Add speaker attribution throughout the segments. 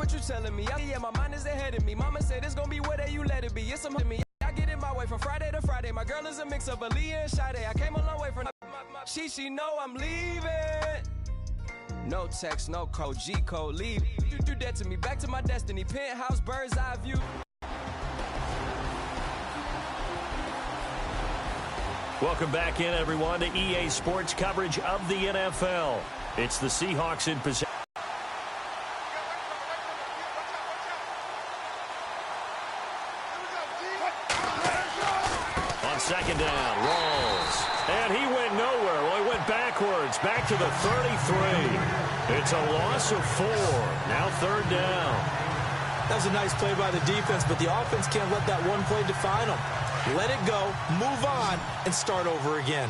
Speaker 1: what you telling me. Yeah, my mind is ahead of me. Mama said it's gonna be whatever you let it be. It's some me. I get in my way from Friday to Friday. My girl is a mix of Aaliyah and Sade. I came a long way from she know I'm leaving. No text, no code, G code, leave. You do that to me, back to my destiny. Penthouse, bird's eye view.
Speaker 2: Welcome back in, everyone, to EA Sports coverage of the NFL. It's the Seahawks in possession. On second down, Rawls. And he went nowhere. Well, he went backwards, back to the 33. It's a loss of 4. Now third down.
Speaker 3: That was a nice play by the defense, but the offense can't let that one play define them. Let it go, move on, and start over again.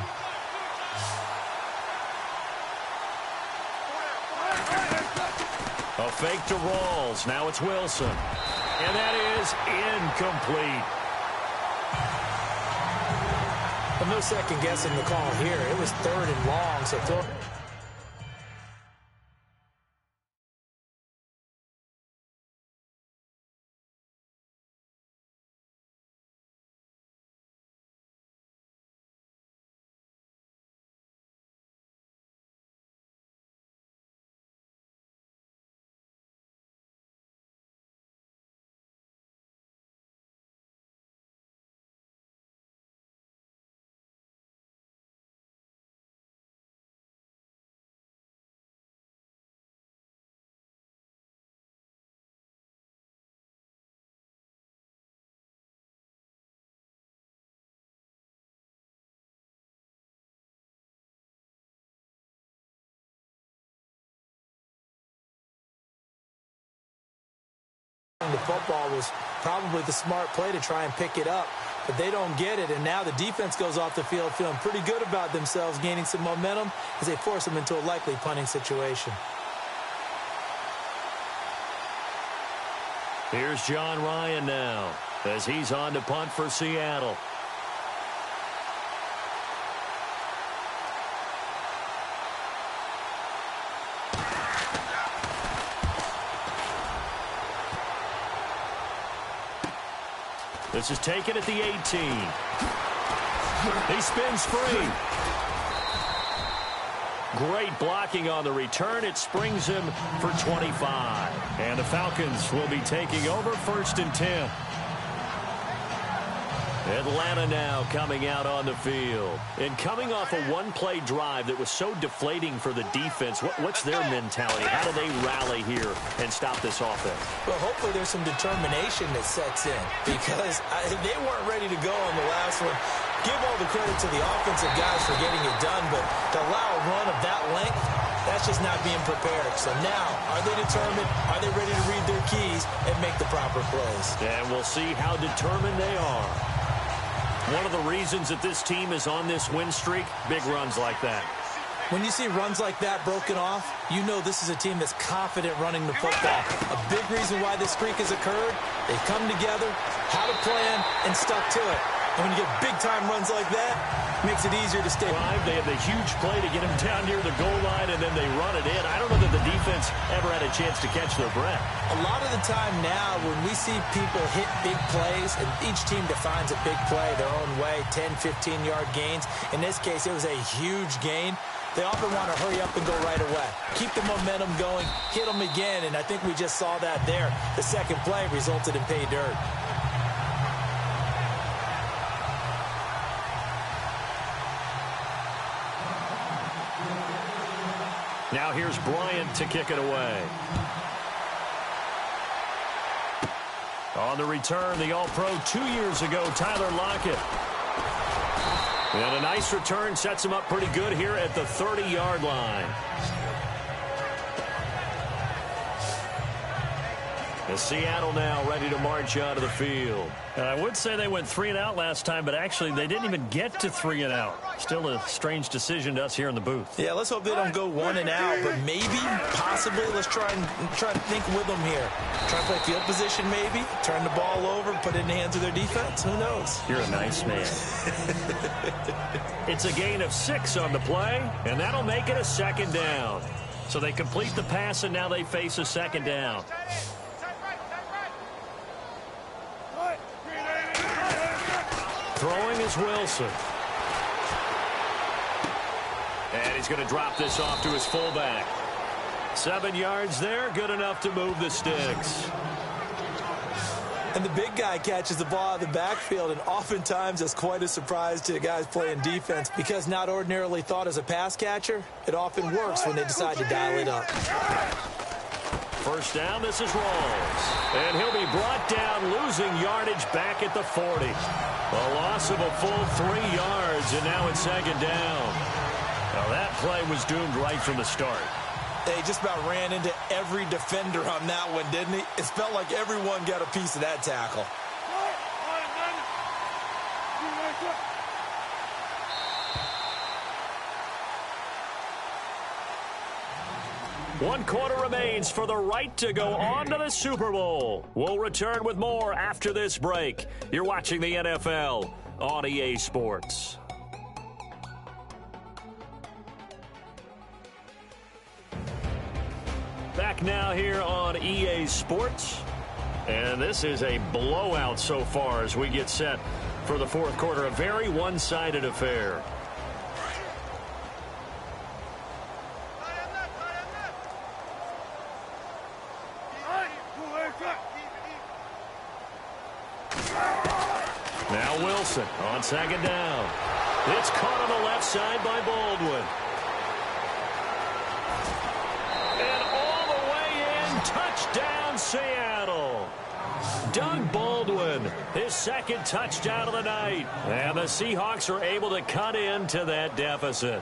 Speaker 2: A fake to Rawls. Now it's Wilson. And that is incomplete.
Speaker 3: But no second guessing the call here. It was third and long, so throw. The football was probably the smart play to try and pick it up, but they don't get it, and now the defense goes off the field feeling pretty good about themselves, gaining some momentum as they force them into a likely punting situation.
Speaker 2: Here's John Ryan now as he's on to punt for Seattle. This is taken at the 18. He spins free. Great blocking on the return. It springs him for 25. And the Falcons will be taking over 1st and 10. Atlanta now coming out on the field. And coming off a one-play drive that was so deflating for the defense, what's their mentality? How do they rally here and stop this offense?
Speaker 3: Well, hopefully there's some determination that sets in, because they weren't ready to go on the last one. Give all the credit to the offensive guys for getting it done, but to allow a run of that length, that's just not being prepared. So now, are they determined? Are they ready to read their keys and make the proper plays?
Speaker 2: And we'll see how determined they are. One of the reasons that this team is on this win streak, big runs like that.
Speaker 3: When you see runs like that broken off, you know this is a team that's confident running the football. A big reason why this streak has occurred, they've come together, had a plan, and stuck to it. And when you get big-time runs like that, it makes it easier to stay.
Speaker 2: They have the huge play to get them down near the goal line, and then they run it in. I don't know that the defense ever had a chance to catch their breath.
Speaker 3: A lot of the time now, when we see people hit big plays, and each team defines a big play their own way, 10, 15-yard gains. In this case, it was a huge gain. They often want to hurry up and go right away. Keep the momentum going, hit them again, and I think we just saw that there. The second play resulted in pay dirt.
Speaker 2: Now here's Bryant to kick it away. On the return, the All-Pro 2 years ago, Tyler Lockett. And a nice return sets him up pretty good here at the 30-yard line. As Seattle now ready to march out of the field.
Speaker 4: And I would say they went 3 and out last time, but actually they didn't even get to 3 and out. Still a strange decision to us here in the booth.
Speaker 3: Yeah, let's hope they don't go 1 and out, but maybe, possibly, let's try to think with them here. Try to play field position maybe, turn the ball over, put it in the hands of their defense. Who knows?
Speaker 4: You're a nice man.
Speaker 2: It's a gain of 6 on the play, and that'll make it a second down. So they complete the pass, and now they face a second down. is Wilson. And he's going to drop this off to his fullback. 7 yards there, good enough to move the sticks.
Speaker 3: And the big guy catches the ball out of the backfield, and oftentimes that's quite a surprise to the guys playing defense because not ordinarily thought as a pass catcher, it often works when they decide to dial it up.
Speaker 2: First down, this is Rawls. And he'll be brought down, losing yardage back at the 40. A loss of a full 3 yards, and now it's second down. Now that play was doomed right from the start.
Speaker 3: They just about ran into every defender on that one, didn't he? It felt like everyone got a piece of that tackle.
Speaker 2: One quarter remains for the right to go on to the Super Bowl. We'll return with more after this break. You're watching the NFL on EA Sports. Back now here on EA Sports. And this is a blowout so far as we get set for the fourth quarter. A very one-sided affair. Now Wilson on second down. It's caught on the left side by Baldwin. Touchdown, Seattle. Doug Baldwin, his second touchdown of the night. And the Seahawks are able to cut into that deficit.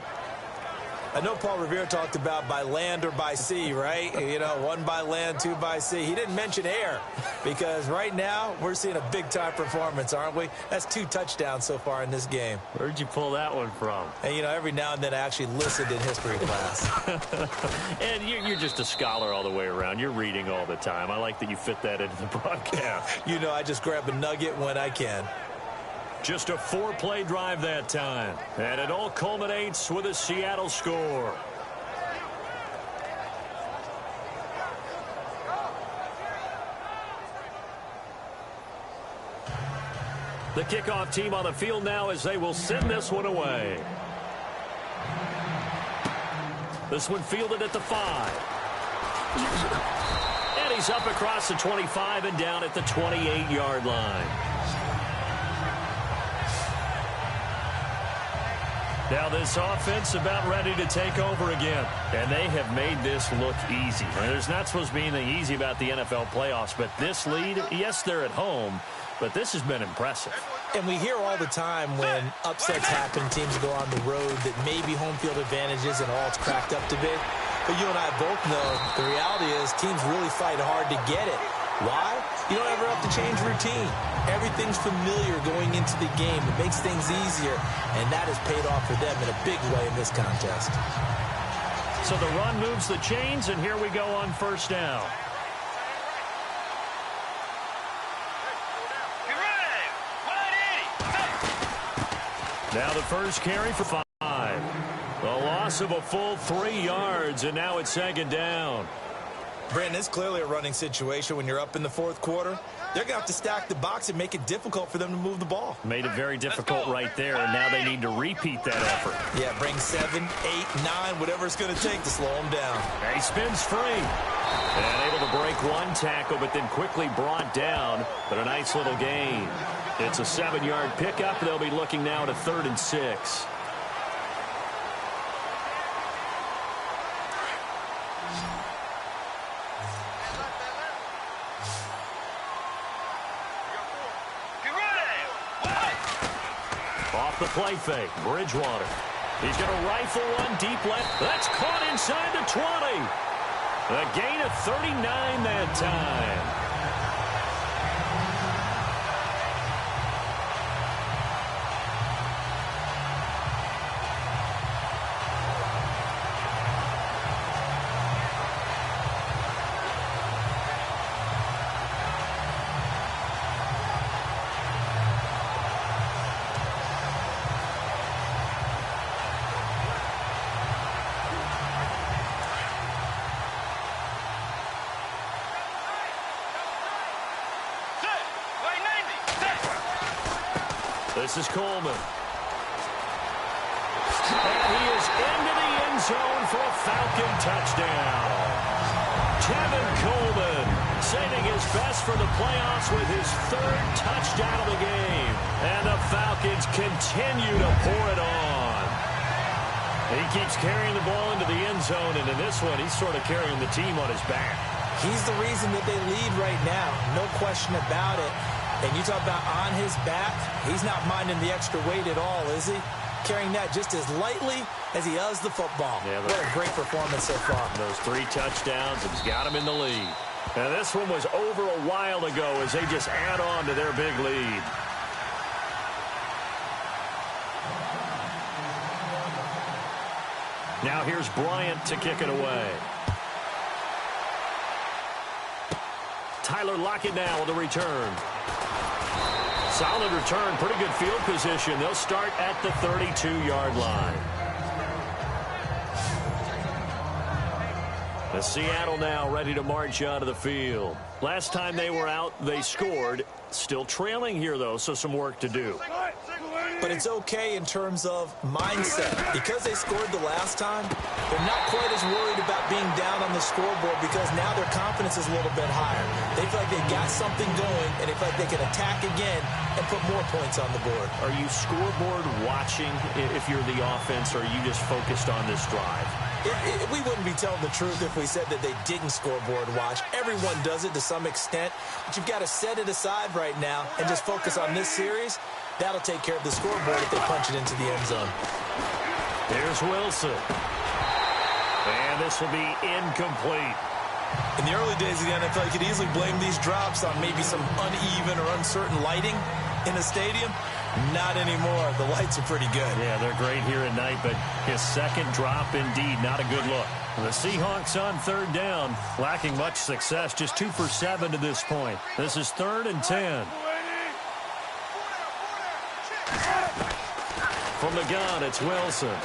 Speaker 3: I know Paul Revere talked about by land or by sea, right? You know, 1 by land, 2 by sea. He didn't mention air because right now we're seeing a big-time performance, aren't we? That's 2 touchdowns so far in this game.
Speaker 2: Where'd you pull that one from?
Speaker 3: And, you know, every now and then I actually listened in history class.
Speaker 2: And you're just a scholar all the way around. You're reading all the time. I like that you fit that into the broadcast.
Speaker 3: You know, I just grab a nugget when I can.
Speaker 2: Just a 4-play drive that time. And it all culminates with a Seattle score. The kickoff team on the field now as they will send this one away. This one fielded at the 5. And he's up across the 25 and down at the 28-yard line. Now this offense about ready to take over again. And they have made this look easy. There's not supposed to be anything easy about the NFL playoffs, but this lead, yes, they're at home, but this has been impressive.
Speaker 3: And we hear all the time when upsets happen, teams go on the road, that maybe home field advantages and all it's cracked up to be. But you and I both know the reality is teams really fight hard to get it. Why? You don't ever have to change routine. Everything's familiar going into the game. It makes things easier, and that has paid off for them in a big way in this contest.
Speaker 2: So the run moves the chains, and here we go on first down. Now the first carry for 5. A loss of a full 3 yards, and now it's second down.
Speaker 3: Brandon, it's clearly a running situation when you're up in the fourth quarter. They're going to have to stack the box and make it difficult for them to move the ball.
Speaker 2: Made it very difficult right there, and now they need to repeat that effort.
Speaker 3: Yeah, bring 7, 8, 9, whatever it's going to take to slow them down.
Speaker 2: And he spins free. And able to break one tackle, but then quickly brought down. But a nice little gain. It's a 7-yard pickup. They'll be looking now to 3rd and 6. Off the play fake, Bridgewater. He's going to rifle one deep left. That's caught inside the 20. A gain of 39 that time. This is Coleman. And he is into the end zone for a Falcon touchdown. Tevin Coleman saving his best for the playoffs with his third touchdown of the game. And the Falcons continue to pour it on. He keeps carrying the ball into the end zone, and in this one, he's sort of carrying the team on his back.
Speaker 3: He's the reason that they lead right now. No question about it. And you talk about on his back, he's not minding the extra weight at all, is he? Carrying that just as lightly as he does the football. Yeah, what a great performance so far.
Speaker 2: Those 3 touchdowns have got him in the lead. And this one was over a while ago as they just add on to their big lead. Now here's Bryant to kick it away. Tyler Lockett now on the return. Solid return, pretty good field position. They'll start at the 32-yard line. The Seattle now ready to march out of the field. Last time they were out, they scored. Still trailing here, though, so some work to do.
Speaker 3: But it's okay in terms of mindset. Because they scored the last time, they're not quite as worried about being down on the scoreboard because now their confidence is a little bit higher. They feel like they've got something going, and they feel like they can attack again and put more points on the board.
Speaker 2: Are you scoreboard watching if you're the offense, or are you just focused on this drive?
Speaker 3: We wouldn't be telling the truth if we said that they didn't scoreboard watch. Everyone does it to some extent, but you've got to set it aside right now and just focus on this series. That'll take care of the scoreboard if they punch it into the end zone.
Speaker 2: Here's Wilson. And this will be incomplete.
Speaker 3: In the early days of the NFL, you could easily blame these drops on maybe some uneven or uncertain lighting in the stadium. Not anymore. The lights are pretty good.
Speaker 2: Yeah, they're great here at night, but his second drop, indeed, not a good look. The Seahawks on third down, lacking much success, just 2 for 7 to this point. This is 3rd and 10. From the gun, it's Wilson.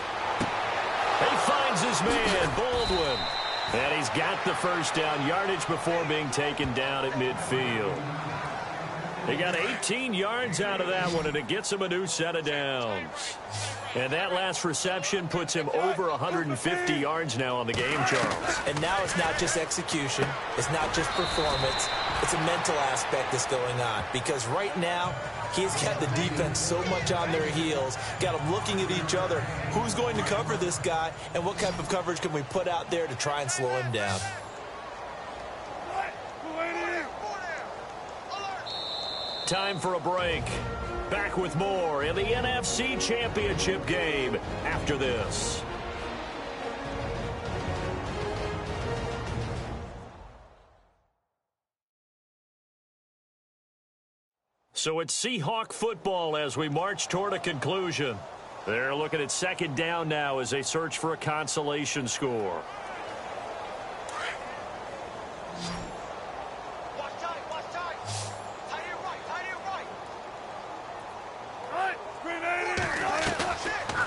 Speaker 2: He finds his man, Baldwin. And he's got the first down, yardage before being taken down at midfield. He got 18 yards out of that one, and it gets him a new set of downs. And that last reception puts him over 150 yards now on the game, Charles.
Speaker 3: And now it's not just execution. It's not just performance. It's a mental aspect that's going on. Because right now, he's got the defense so much on their heels, got them looking at each other. Who's going to cover this guy, and what type of coverage can we put out there to try and slow him down?
Speaker 2: Time for a break. Back with more in the NFC Championship game after this. So it's Seahawk football as we march toward a conclusion. They're looking at second down now as they search for a consolation score.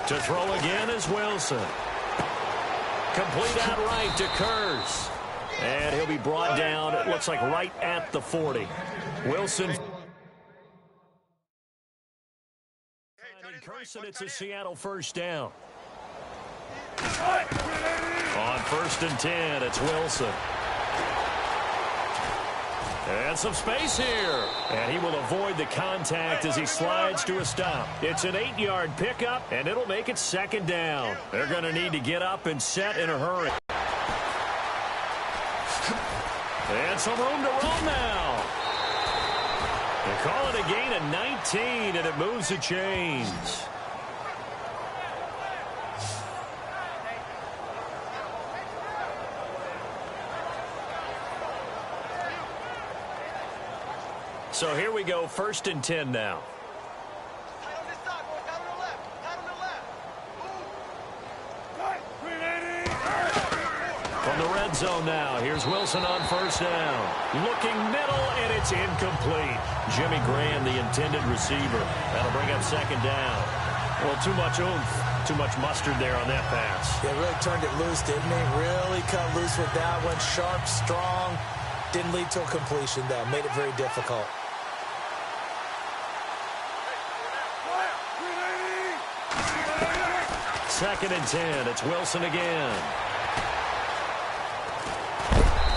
Speaker 2: To throw again is Wilson. Complete outright to Kurz. And he'll be brought down, it looks like right at the 40. Wilson. And it's a Seattle first down. On 1st and 10, it's Wilson. And some space here. And he will avoid the contact as he slides to a stop. It's an 8-yard pickup, and it'll make it second down. They're going to need to get up and set in a hurry. And some room to run now. They call it a gain of 19, and it moves the chains. So here we go, 1st and 10 now. From the red zone now, here's Wilson on 1st down. Looking middle, and it's incomplete. Jimmy Graham, the intended receiver. That'll bring up 2nd down. Well, too much oomph, too much mustard there on that pass.
Speaker 3: Yeah, really turned it loose, didn't he? Really cut loose with that one. Sharp, strong. Didn't lead to a completion, though. Made it very difficult.
Speaker 2: 2nd and 10. It's Wilson again.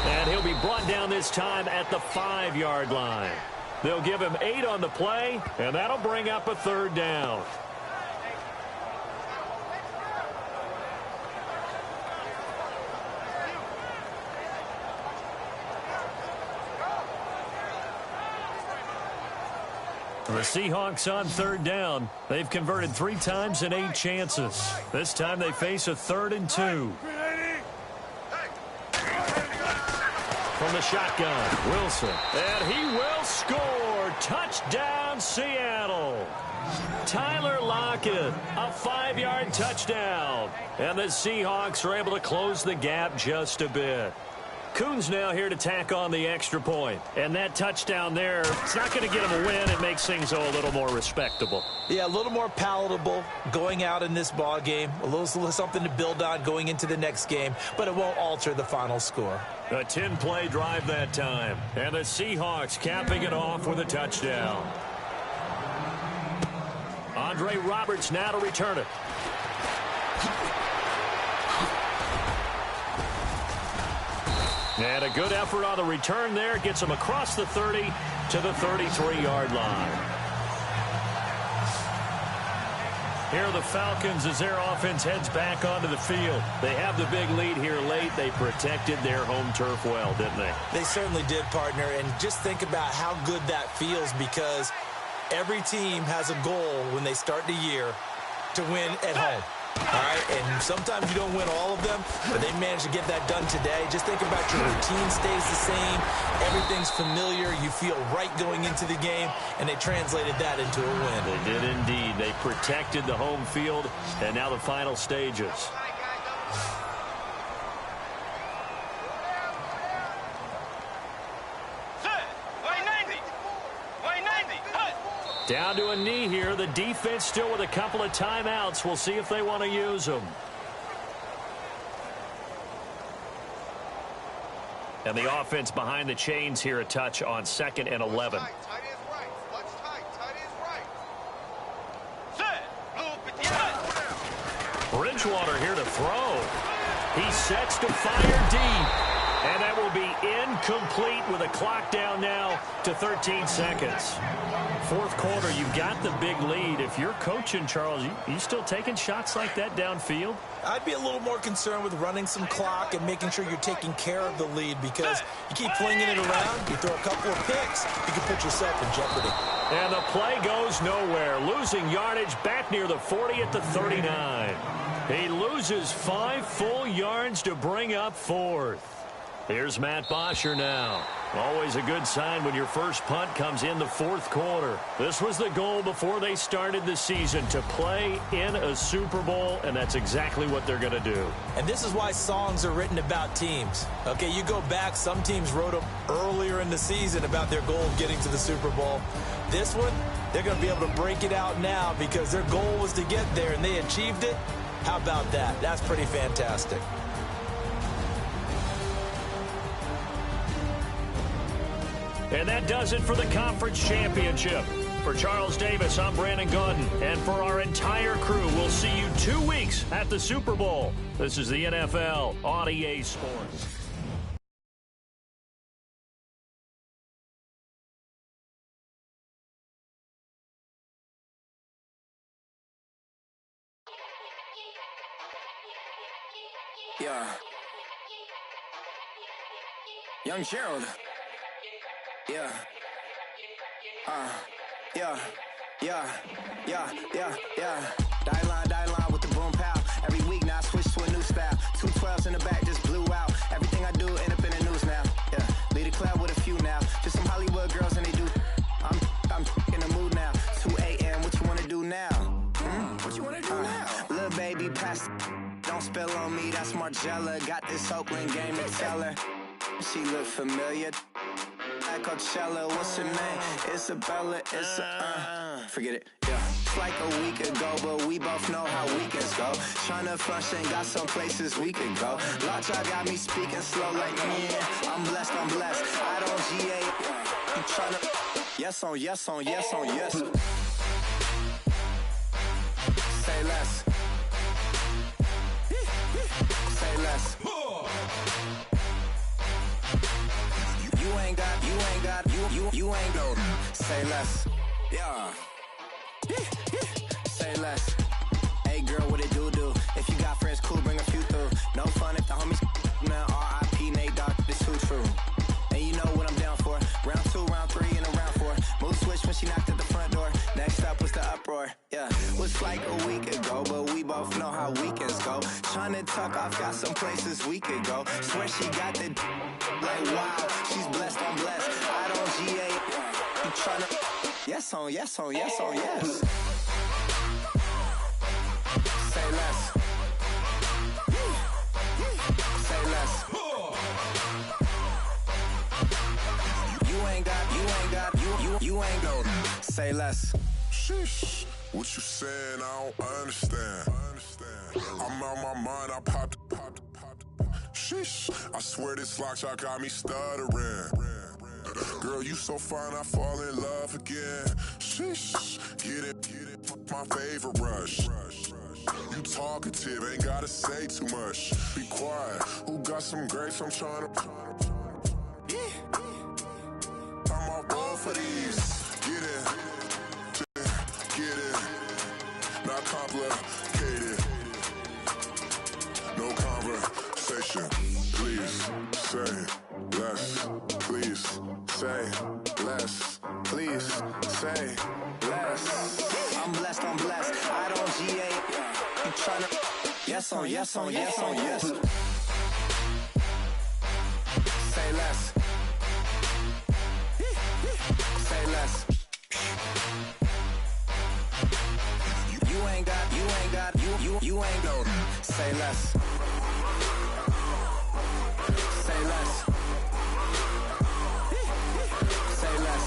Speaker 2: And he'll be brought down this time at the 5-yard line. They'll give him 8 on the play, and that'll bring up a 3rd down. The Seahawks on 3rd down. They've converted 3 times in 8 chances. This time they face a 3rd and 2. From the shotgun, Wilson. And he will score. Touchdown, Seattle. Tyler Lockett, a 5-yard touchdown. And the Seahawks are able to close the gap just a bit. Coons now here to tack on the extra point. And that touchdown there, it's not going to get him a win. It makes things a little more respectable.
Speaker 3: Yeah, a little more palatable going out in this ball game. A little something to build on going into the next game, but it won't alter the final score.
Speaker 2: A 10-play drive that time. And the Seahawks capping it off with a touchdown. Andre Roberts now to return it. And a good effort on the return there. Gets him across the 30 to the 33-yard line. Here are the Falcons as their offense heads back onto the field. They have the big lead here late. They protected their home turf well, didn't they?
Speaker 3: They certainly did, partner. And just think about how good that feels, because every team has a goal when they start the year to win at home. All right, and sometimes you don't win all of them, but they managed to get that done today. Just think about your routine stays the same. Everything's familiar. You feel right going into the game, and they translated that into a win.
Speaker 2: They did indeed. They protected the home field, and now the final stages. Down to a knee here. The defense still with a couple of timeouts. We'll see if they want to use them. And the offense behind the chains here, a touch on 2nd and 11. Bridgewater here to throw. He sets to fire deep. And that will be incomplete with a clock down now to 13 seconds. 4th quarter, you've got the big lead. If you're coaching, Charles, you still taking shots like that downfield?
Speaker 3: I'd be a little more concerned with running some clock and making sure you're taking care of the lead, because you keep flinging it around, you throw a couple of picks, you can put yourself in jeopardy.
Speaker 2: And the play goes nowhere. Losing yardage back near the 40 at the 39. He loses 5 full yards to bring up 4th. Here's Matt Bosher now. Always a good sign when your first punt comes in the 4th quarter. This was the goal before they started the season, to play in a Super Bowl, and that's exactly what they're going to do.
Speaker 3: And this is why songs are written about teams. Okay, you go back, some teams wrote them earlier in the season about their goal of getting to the Super Bowl. This one, they're going to be able to break it out now because their goal was to get there, and they achieved it. How about that? That's pretty fantastic.
Speaker 2: And that does it for the conference championship. For Charles Davis, I'm Brandon Gaudin. And for our entire crew, we'll see you 2 weeks at the Super Bowl. This is the NFL on EA Sports.
Speaker 5: Yeah. Young Gerald. Yeah. Die line with the boom pow. Every week now I switch to a new style. 2 12s in the back just blew out. Everything I do end up in the news now. Yeah. Lead a club with a few now. Just some Hollywood girls and they do. I'm in the mood now. 2 a.m. What you wanna do now? What you wanna do now? Little baby pass. Don't spill on me. That's Margella. Got this Oakland game to tell her. She look familiar. Coachella, what's her name? Isabella, forget it, yeah. It's like a week ago, but we both know how weekends go. Tryna function, got some places we could go. Lockjaw got me speaking slow like, yeah, I'm blessed, I don't GA. You tryna, yes on yes. Say less. less. You ain't no. Say less. Yeah. Say less. Hey girl, what it do? If you got friends, cool, bring a few through. No fun if the homies now. R.I.P. Nate Dogg, this too true. And you know what I'm down for. Round 2, round 3, and a round 4. Mood switch when she knocked at the front door. Next up was the uproar. Yeah, was like a week ago, but we both know how weekends go. Tryna tuck off, got some places we could go. Swear she got the like wow, she's blessed, I'm blessed. I don't GA. You tryna yes on yes on yes on yes. Say less. Say less. You ain't go. Say less.
Speaker 6: Sheesh. What you saying? I don't understand. I'm out my mind. I popped. Sheesh. I swear this lock shot got me stuttering. Girl, you so fine, I fall in love again. Sheesh. Get it. My favorite rush. You talkative, ain't gotta say too much. Be quiet. Who got some grapes? I'm trying to. I'm all roll for these. Get it, not complicated. No conversation. Please say less. Please say less.
Speaker 5: Please say less. I'm blessed. I don't GA. You tryna yes on yes on yes on yes. Say less. Say less. You ain't no. Say less. Say less. Say less.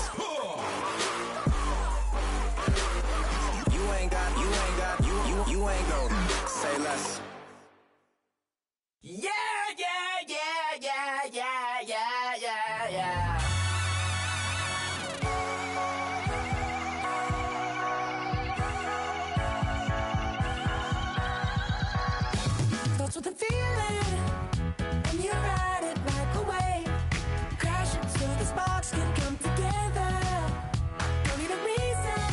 Speaker 5: You ain't no. Say less.
Speaker 7: Yeah. Starts with a feeling, and you ride it right away. Crash it so the sparks can come together. Don't need a reason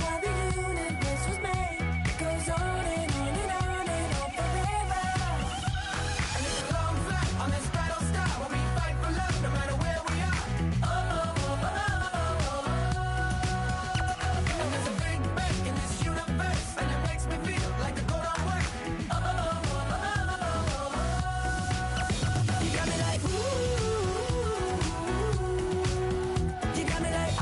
Speaker 7: why the universe was made. It goes on and on and on and on forever. And it's a long flight on this battle star where we fight for love no matter where we are. And there's a big bang in this universe, and it makes me feel like the go don't work. You got me like ooh. You got me like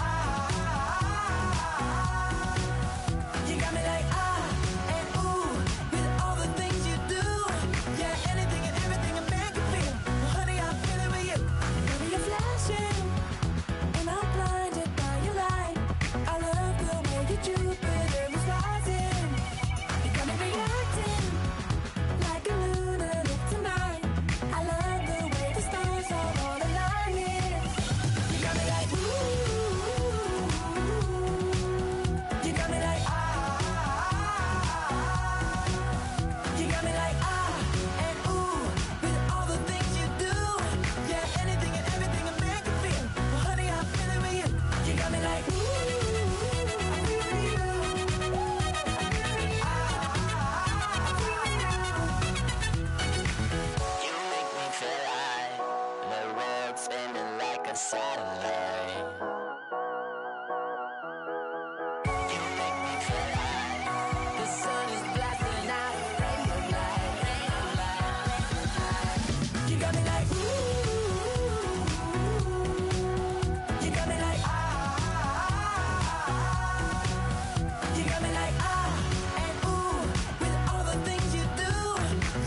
Speaker 7: you got me like and ooh. With all the things you do, yeah, anything and everything a man can feel. Well, honey, I'm feeling with you. Baby, you're flashing, and I'm blinded by your light. I love the way you Jupiter is rising. You got me reacting like a lunatic tonight. I love the way the stars are all aligning. You got me like ooh. You got me like you got me like and ooh. With all the things you do, yeah, anything and everything a man can feel. Well, honey, I'm feeling with you. You got me like ooh. I feel with you.
Speaker 8: You make me feel like the world's spinning like a satellite. You make me feel like
Speaker 7: The sun is blasting out a ray of light. You got me like ooh. You got me like you got me like and ooh. With all the things you do,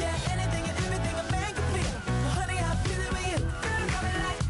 Speaker 7: yeah, anything and everything a man can feel. Well, honey, I'm feeling with you. Girl, you got me like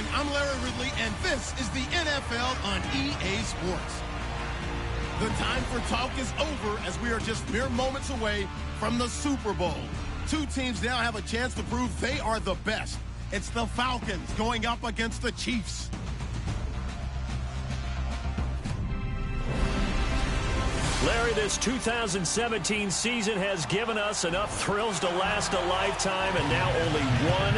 Speaker 9: everyone. I'm Larry Ridley, and this is the NFL on EA Sports. The time for talk is over as we are just mere moments away from the Super Bowl. Two teams now have a chance to prove they are the best. It's the Falcons going up against the Chiefs.
Speaker 2: Larry, this 2017 season has given us enough thrills to last a lifetime, and now only one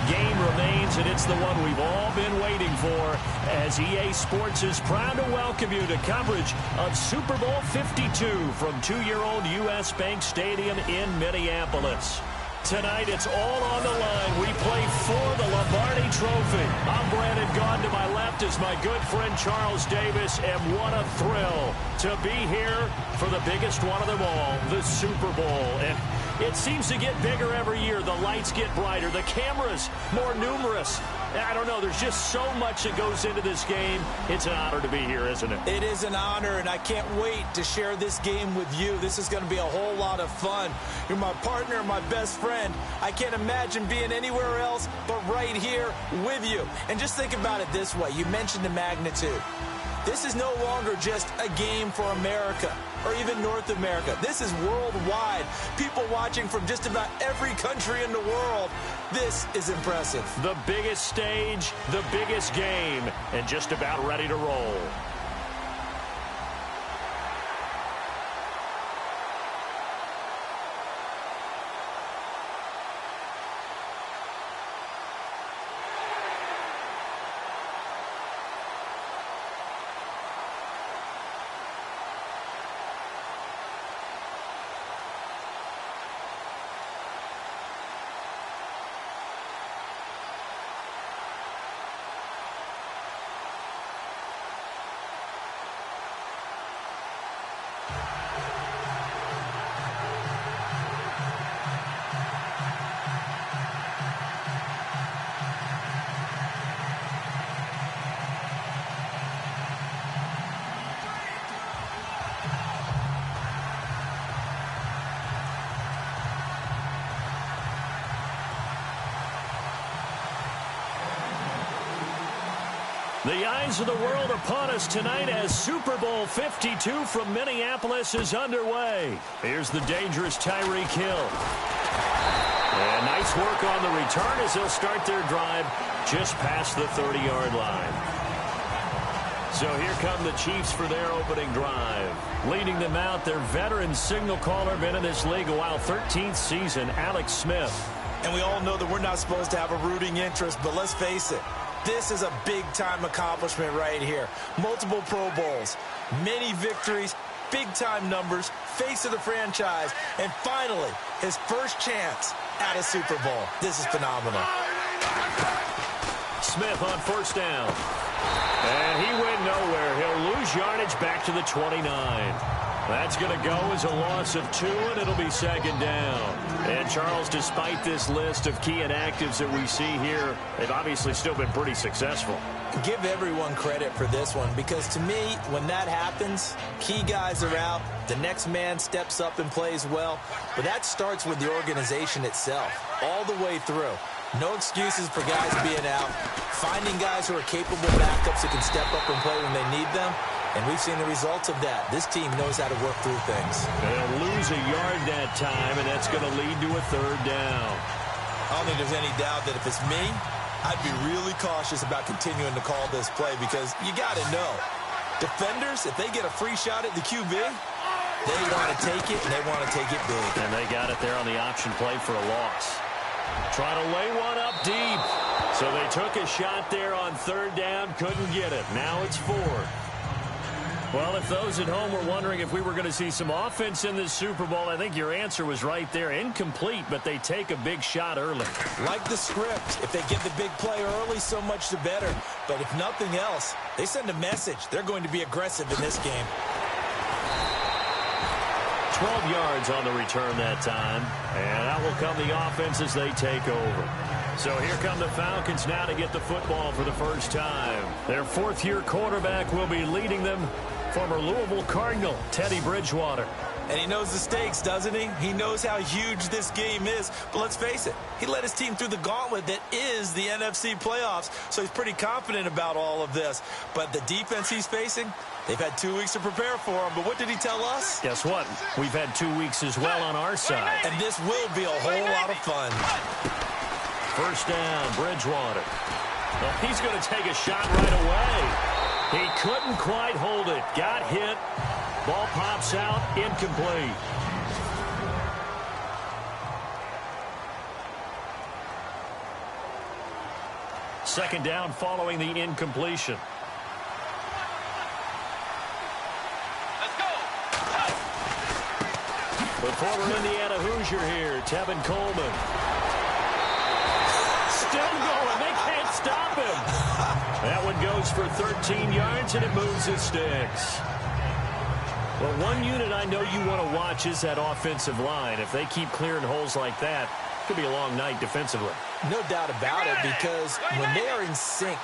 Speaker 2: game remains, and it's the one we've all been waiting for, as EA Sports is proud to welcome you to coverage of Super Bowl 52 from 2-year-old U.S. Bank Stadium in Minneapolis. Tonight, it's all on the line. We play for the Lombardi Trophy. I'm Brandon Gaudin. To my left is my good friend Charles Davis, and what a thrill to be here for the biggest one of them all, the Super Bowl. And it seems to get bigger every year. The lights get brighter. The cameras more numerous. I don't know. There's just so much that goes into this game. It's an honor to be here, isn't it?
Speaker 3: It is an honor, and I can't wait to share this game with you. This is going to be a whole lot of fun. You're my partner, my best friend. I can't imagine being anywhere else but right here with you. And just think about it this way. You mentioned the magnitude. This is no longer just a game for America or even North America. This is worldwide. People watching from just about every country in the world. This is impressive.
Speaker 2: The biggest stage, the biggest game, and just about ready to roll. The eyes of the world upon us tonight as Super Bowl 52 from Minneapolis is underway. Here's the dangerous Tyreek Hill. And nice work on the return as they'll start their drive just past the 30-yard line. So here come the Chiefs for their opening drive. Leading them out, their veteran signal caller, been in this league a while, 13th season, Alex Smith.
Speaker 3: And we all know that we're not supposed to have a rooting interest, but let's face it. This is a big-time accomplishment right here. Multiple Pro Bowls, many victories, big-time numbers, face of the franchise, and finally, his first chance at a Super Bowl. This is phenomenal.
Speaker 2: Smith on first down. And he went nowhere. He'll lose yardage back to the 29. That's going to go as a loss of 2, and it'll be second down. And, Charles, despite this list of key inactives that we see here, they've obviously still been pretty successful.
Speaker 3: Give everyone credit for this one, because to me, when that happens, key guys are out, the next man steps up and plays well, but that starts with the organization itself, all the way through. No excuses for guys being out, finding guys who are capable backups who can step up and play when they need them. And we've seen the results of that. This team knows how to work through things.
Speaker 2: They'll lose a yard that time, and that's going to lead to a third down.
Speaker 3: I don't think there's any doubt that if it's me, I'd be really cautious about continuing to call this play, because you got to know, defenders, if they get a free shot at the QB, they want to take it, and they want to take it big.
Speaker 2: And they got it there on the option play for a loss. Trying to lay one up deep. So they took a shot there on third down, couldn't get it. Now it's 4. Well, if those at home were wondering if we were going to see some offense in this Super Bowl, I think your answer was right there. Incomplete, but they take a big shot early.
Speaker 3: Like the script. If they get the big play early, so much the better. But if nothing else, they send a message. They're going to be aggressive in this game.
Speaker 2: 12 yards on the return that time. And out will come the offense as they take over. So here come the Falcons now to get the football for the first time. Their fourth-year quarterback will be leading them, former Louisville Cardinal, Teddy Bridgewater.
Speaker 3: And he knows the stakes, doesn't he? He knows how huge this game is. But let's face it, he led his team through the gauntlet that is the NFC playoffs, so he's pretty confident about all of this. But the defense he's facing, they've had 2 weeks to prepare for him. But what did he tell us?
Speaker 4: Guess what? We've had 2 weeks as well on our side.
Speaker 3: And this will be a whole lot of fun.
Speaker 2: First down, Bridgewater. Well, he's going to take a shot right away. He couldn't quite hold it. Got hit. Ball pops out, incomplete. Second down following the incompletion.
Speaker 1: Let's go.
Speaker 2: The former Indiana Hoosier here, Tevin Coleman. Still going. They can't stop him. That one goes for 13 yards, and it moves his sticks. Well, one unit I know you want to watch is that offensive line. If they keep clearing holes like that, it could be a long night defensively.
Speaker 3: No doubt about it, because when they are in sync,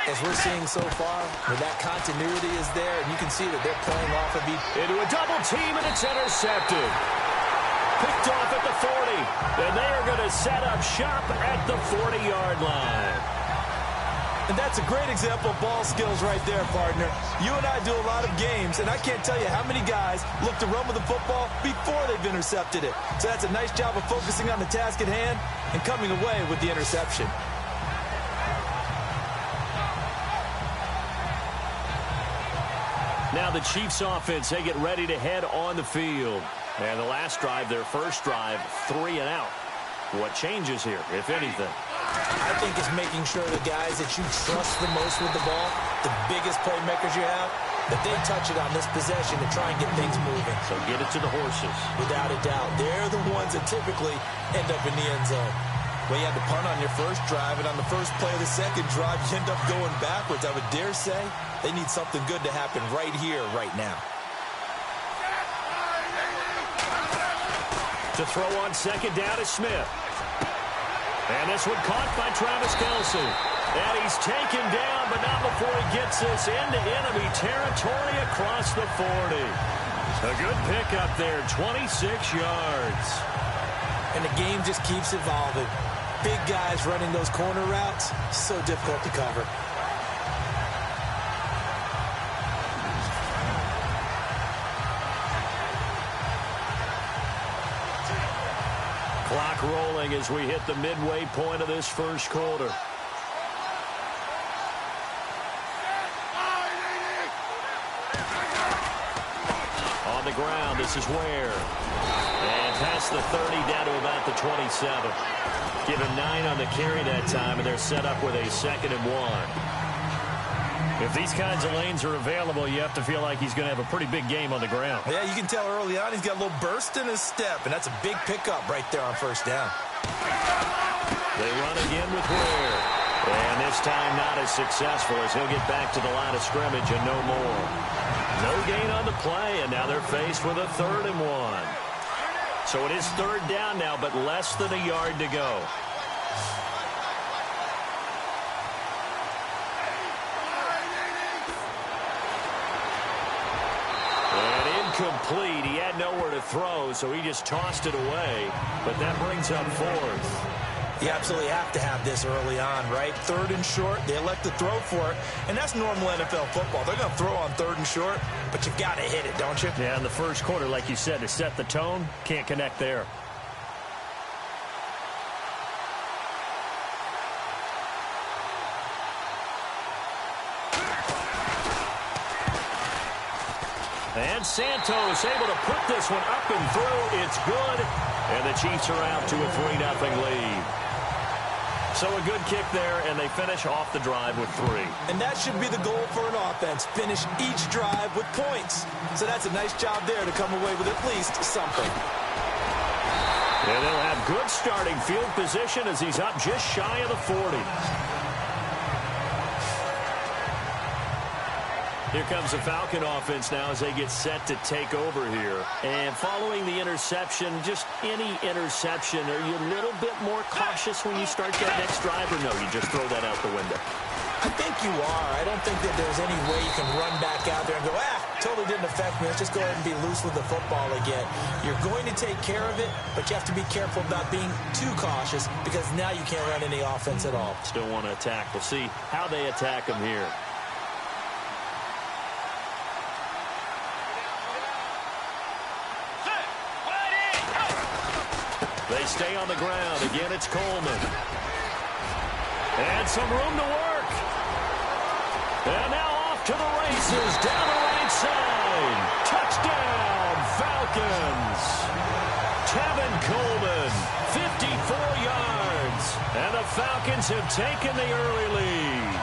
Speaker 3: as we're seeing so far, where that continuity is there, and you can see that they're playing off of each.
Speaker 2: Into a double team, and it's intercepted. Picked off at the 40, and they are going to set up shop at the 40-yard line.
Speaker 3: And that's a great example of ball skills right there, partner. You and I do a lot of games, and I can't tell you how many guys look to run with the football before they've intercepted it. So that's a nice job of focusing on the task at hand and coming away with the interception.
Speaker 2: Now the Chiefs offense, they get ready to head on the field. And the last drive, their first drive, 3 and out. What changes here, if anything?
Speaker 3: I think it's making sure the guys that you trust the most with the ball, the biggest playmakers you have, that they touch it on this possession to try and get things moving.
Speaker 2: So get it to the horses.
Speaker 3: Without a doubt. They're the ones that typically end up in the end zone. Well, you had to punt on your first drive, and on the first play of the second drive, you end up going backwards. I would dare say they need something good to happen right here, right now.
Speaker 2: To throw on second down is Smith. And this one caught by Travis Kelce. And he's taken down, but not before he gets this into enemy territory across the 40. A good pickup there, 26 yards.
Speaker 3: And the game just keeps evolving. Big guys running those corner routes, so difficult to cover.
Speaker 2: Clock rolling as we hit the midway point of this first quarter. On the ground, this is Ware. And past the 30 down to about the 27. Give him 9 on the carry that time, and they're set up with a 2nd and 1. If these kinds of lanes are available, you have to feel like he's going to have a pretty big game on the ground.
Speaker 3: Yeah, you can tell early on he's got a little burst in his step, and that's a big pickup right there on first down.
Speaker 2: They run again with Ware. And this time not as successful as he'll get back to the line of scrimmage and no more. No gain on the play, and now they're faced with a 3rd and 1. So it is 3rd down now, but less than a yard to go. And incomplete. He had nowhere to throw, so he just tossed it away. But that brings up 4th.
Speaker 3: You absolutely have to have this early on, right? 3rd and short, they elect to throw for it, and that's normal NFL football. They're going to throw on 3rd and short, but you've got to hit it, don't you?
Speaker 4: Yeah, in the first quarter, like you said, to set the tone, can't connect there. And Santos able to put this one up and through. It's good. And the Chiefs are out to a 3-0 lead. So a good kick there, and they finish off the drive with 3.
Speaker 3: And that should be the goal for an offense. Finish each drive with points. So that's a nice job there to come away with at least something.
Speaker 2: And they'll have good starting field position as he's up just shy of the 40. Here comes the Falcon offense now as they get set to take over here. And following the interception, just any interception, are you a little bit more cautious when you start that next drive, or no, you just throw that out the window?
Speaker 3: I think you are. I don't think that there's any way you can run back out there and go, totally didn't affect me. Let's just go ahead and be loose with the football again. You're going to take care of it, but you have to be careful about being too cautious because now you can't run any offense at all.
Speaker 4: Still want to attack. We'll see how they attack him here. They stay on the ground. Again, it's Coleman. And some room to work. And now off to the races down the right side. Touchdown, Falcons. Tevin Coleman, 54 yards. And the Falcons have taken the early lead.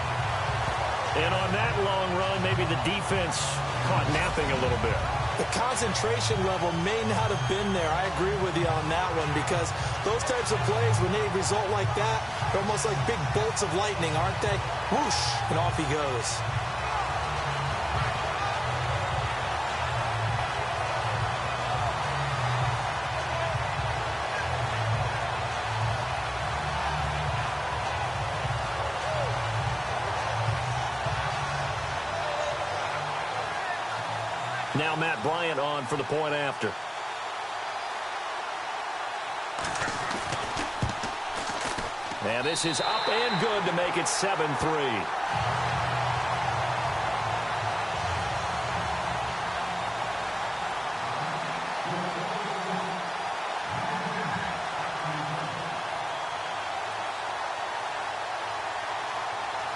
Speaker 4: And on that long run, maybe the defense caught napping a little bit.
Speaker 3: The concentration level may not have been there. I agree with you on that one because those types of plays, when they result like that, they're almost like big bolts of lightning, aren't they? Whoosh, and off he goes.
Speaker 4: Now Matt Bryant on for the point after. And this is up and good to make it 7-3.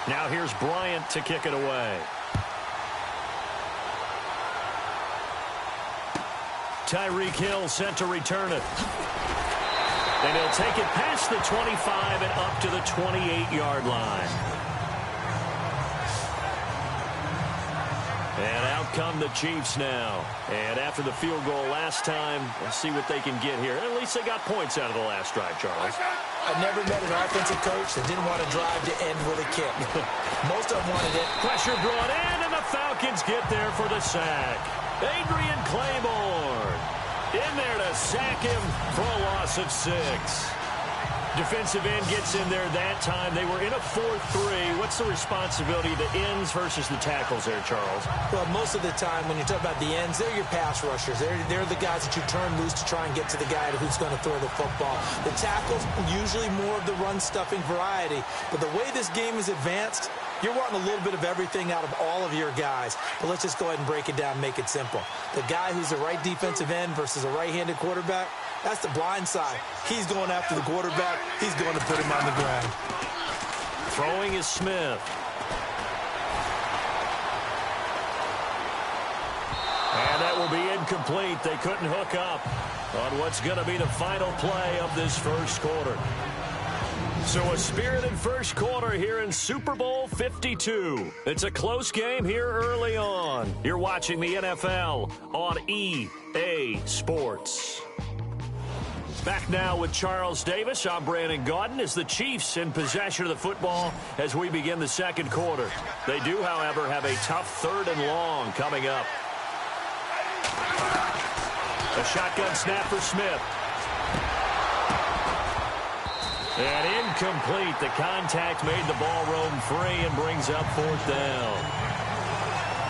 Speaker 4: Now here's Bryant to kick it away. Tyreek Hill sent to return it. And he'll take it past the 25 and up to the 28-yard line. And out come the Chiefs now. And after the field goal last time, let's see what they can get here. At least they got points out of the last drive, Charles.
Speaker 3: I never met an offensive coach that didn't want to drive to end with a kick. Most of them wanted it.
Speaker 4: Pressure brought in, and the Falcons get there for the sack. Adrian Claiborne in there to sack him for a loss of 6. Defensive end gets in there that time. They were in a 4-3. What's the responsibility of the ends versus the tackles there, Charles?
Speaker 3: Well, most of the time when you talk about the ends, they're your pass rushers. They're the guys that you turn loose to try and get to the guy who's going to throw the football. The tackles, usually more of the run-stuffing variety. But the way this game is advanced, you're wanting a little bit of everything out of all of your guys. But let's just go ahead and break it down and make it simple. The guy who's the right defensive end versus a right-handed quarterback, that's the blind side. He's going after the quarterback. He's going to put him on the ground.
Speaker 4: Throwing is Smith. And that will be incomplete. They couldn't hook up on what's going to be the final play of this first quarter. So a spirited first quarter here in Super Bowl 52. It's a close game here early on. You're watching the NFL on EA Sports. Back now with Charles Davis. I'm Brandon Gaudin as the Chiefs in possession of the football as we begin the second quarter. They do, however, have a tough 3rd and long coming up. A shotgun snap for Smith. And incomplete. The contact made the ball roam free and brings up 4th down.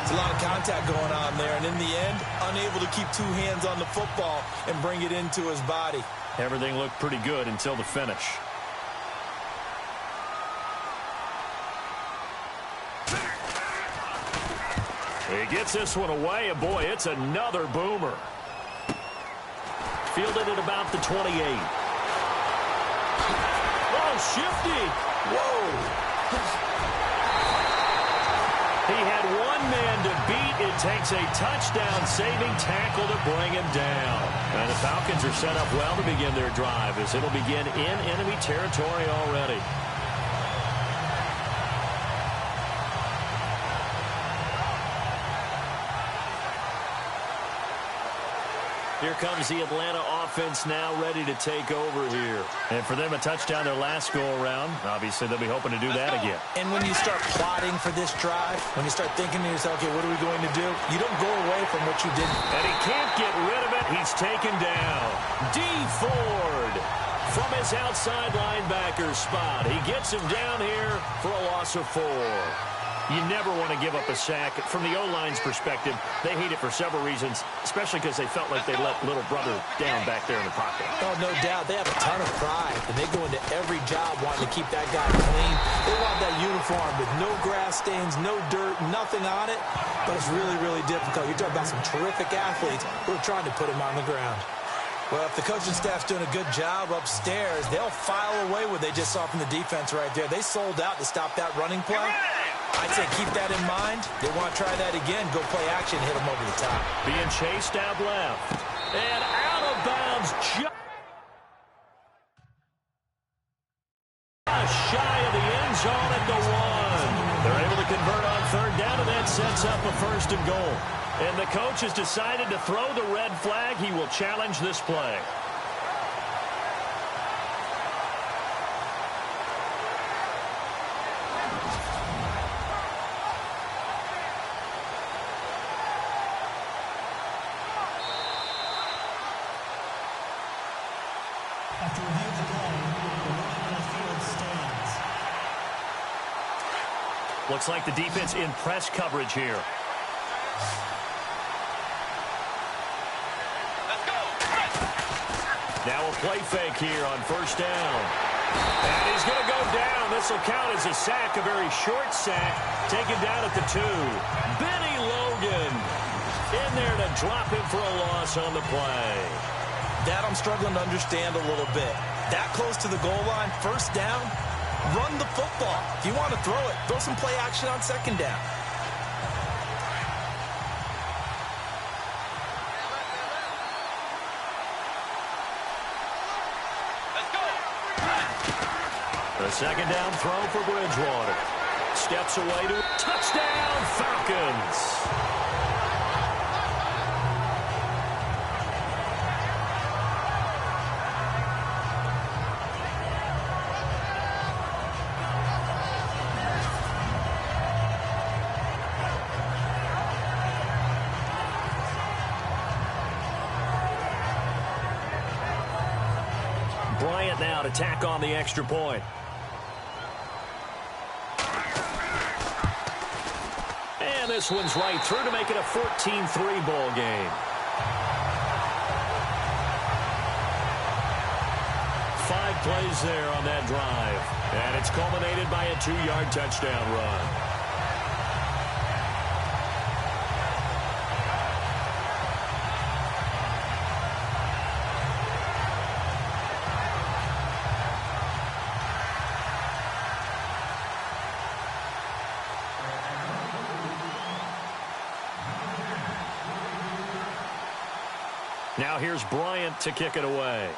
Speaker 3: It's a lot of contact going on there, and in the end, unable to keep 2 hands on the football and bring it into his body.
Speaker 4: Everything looked pretty good until the finish. He gets this one away, and boy, it's another boomer. Fielded at about the 28. Oh, shifty. Whoa. He had one man to beat. It takes a touchdown-saving tackle to bring him down. And the Falcons are set up well to begin their drive as it'll begin in enemy territory already. Here comes the Atlanta offense now ready to take over here. And for them, a touchdown their last go-around. Obviously, they'll be hoping to do that again.
Speaker 3: And when you start plotting for this drive, when you start thinking to yourself, okay, what are we going to do? You don't go away from what you did.
Speaker 4: And he can't get rid of it. He's taken down. D. Ford from his outside linebacker spot. He gets him down here for a loss of 4.
Speaker 2: You never want to give up a sack. From the O-line's perspective, they hate it for several reasons, especially because they felt like they let little brother down back there in the pocket.
Speaker 3: Oh, no doubt. They have a ton of pride, and they go into every job wanting to keep that guy clean. They want that uniform with no grass stains, no dirt, nothing on it, but it's really, really difficult. You're talking about some terrific athletes who are trying to put him on the ground. Well, if the coaching staff's doing a good job upstairs, they'll file away what they just saw from the defense right there. They sold out to stop that running play. I'd say keep that in mind. They want to try that again. Go play action, hit them over the top.
Speaker 2: Being chased out left. And out of bounds. Just shy of the end zone at the 1. They're able to convert on third down, and that sets up a first and goal. And the coach has decided to throw the red flag. He will challenge this play.
Speaker 10: After review of the play, the ruling on the field stands.
Speaker 2: Looks like the defense in press coverage here. Now a play fake here on first down. And he's going to go down. This will count as a sack, a very short sack, taken down at the 2. Benny Logan in there to drop him for a loss on the play.
Speaker 3: That I'm struggling to understand a little bit. That close to the goal line, first down, run the football. If you want to throw it, throw some play action on second down.
Speaker 2: The second down throw for Bridgewater. Steps away to touchdown, Falcons. Bryant now to tack on the extra point. And this one's right through to make it a 14-3 ball game. 5 plays there on that drive. And it's culminated by a 2-yard touchdown run. Now here's Bryant to kick it away.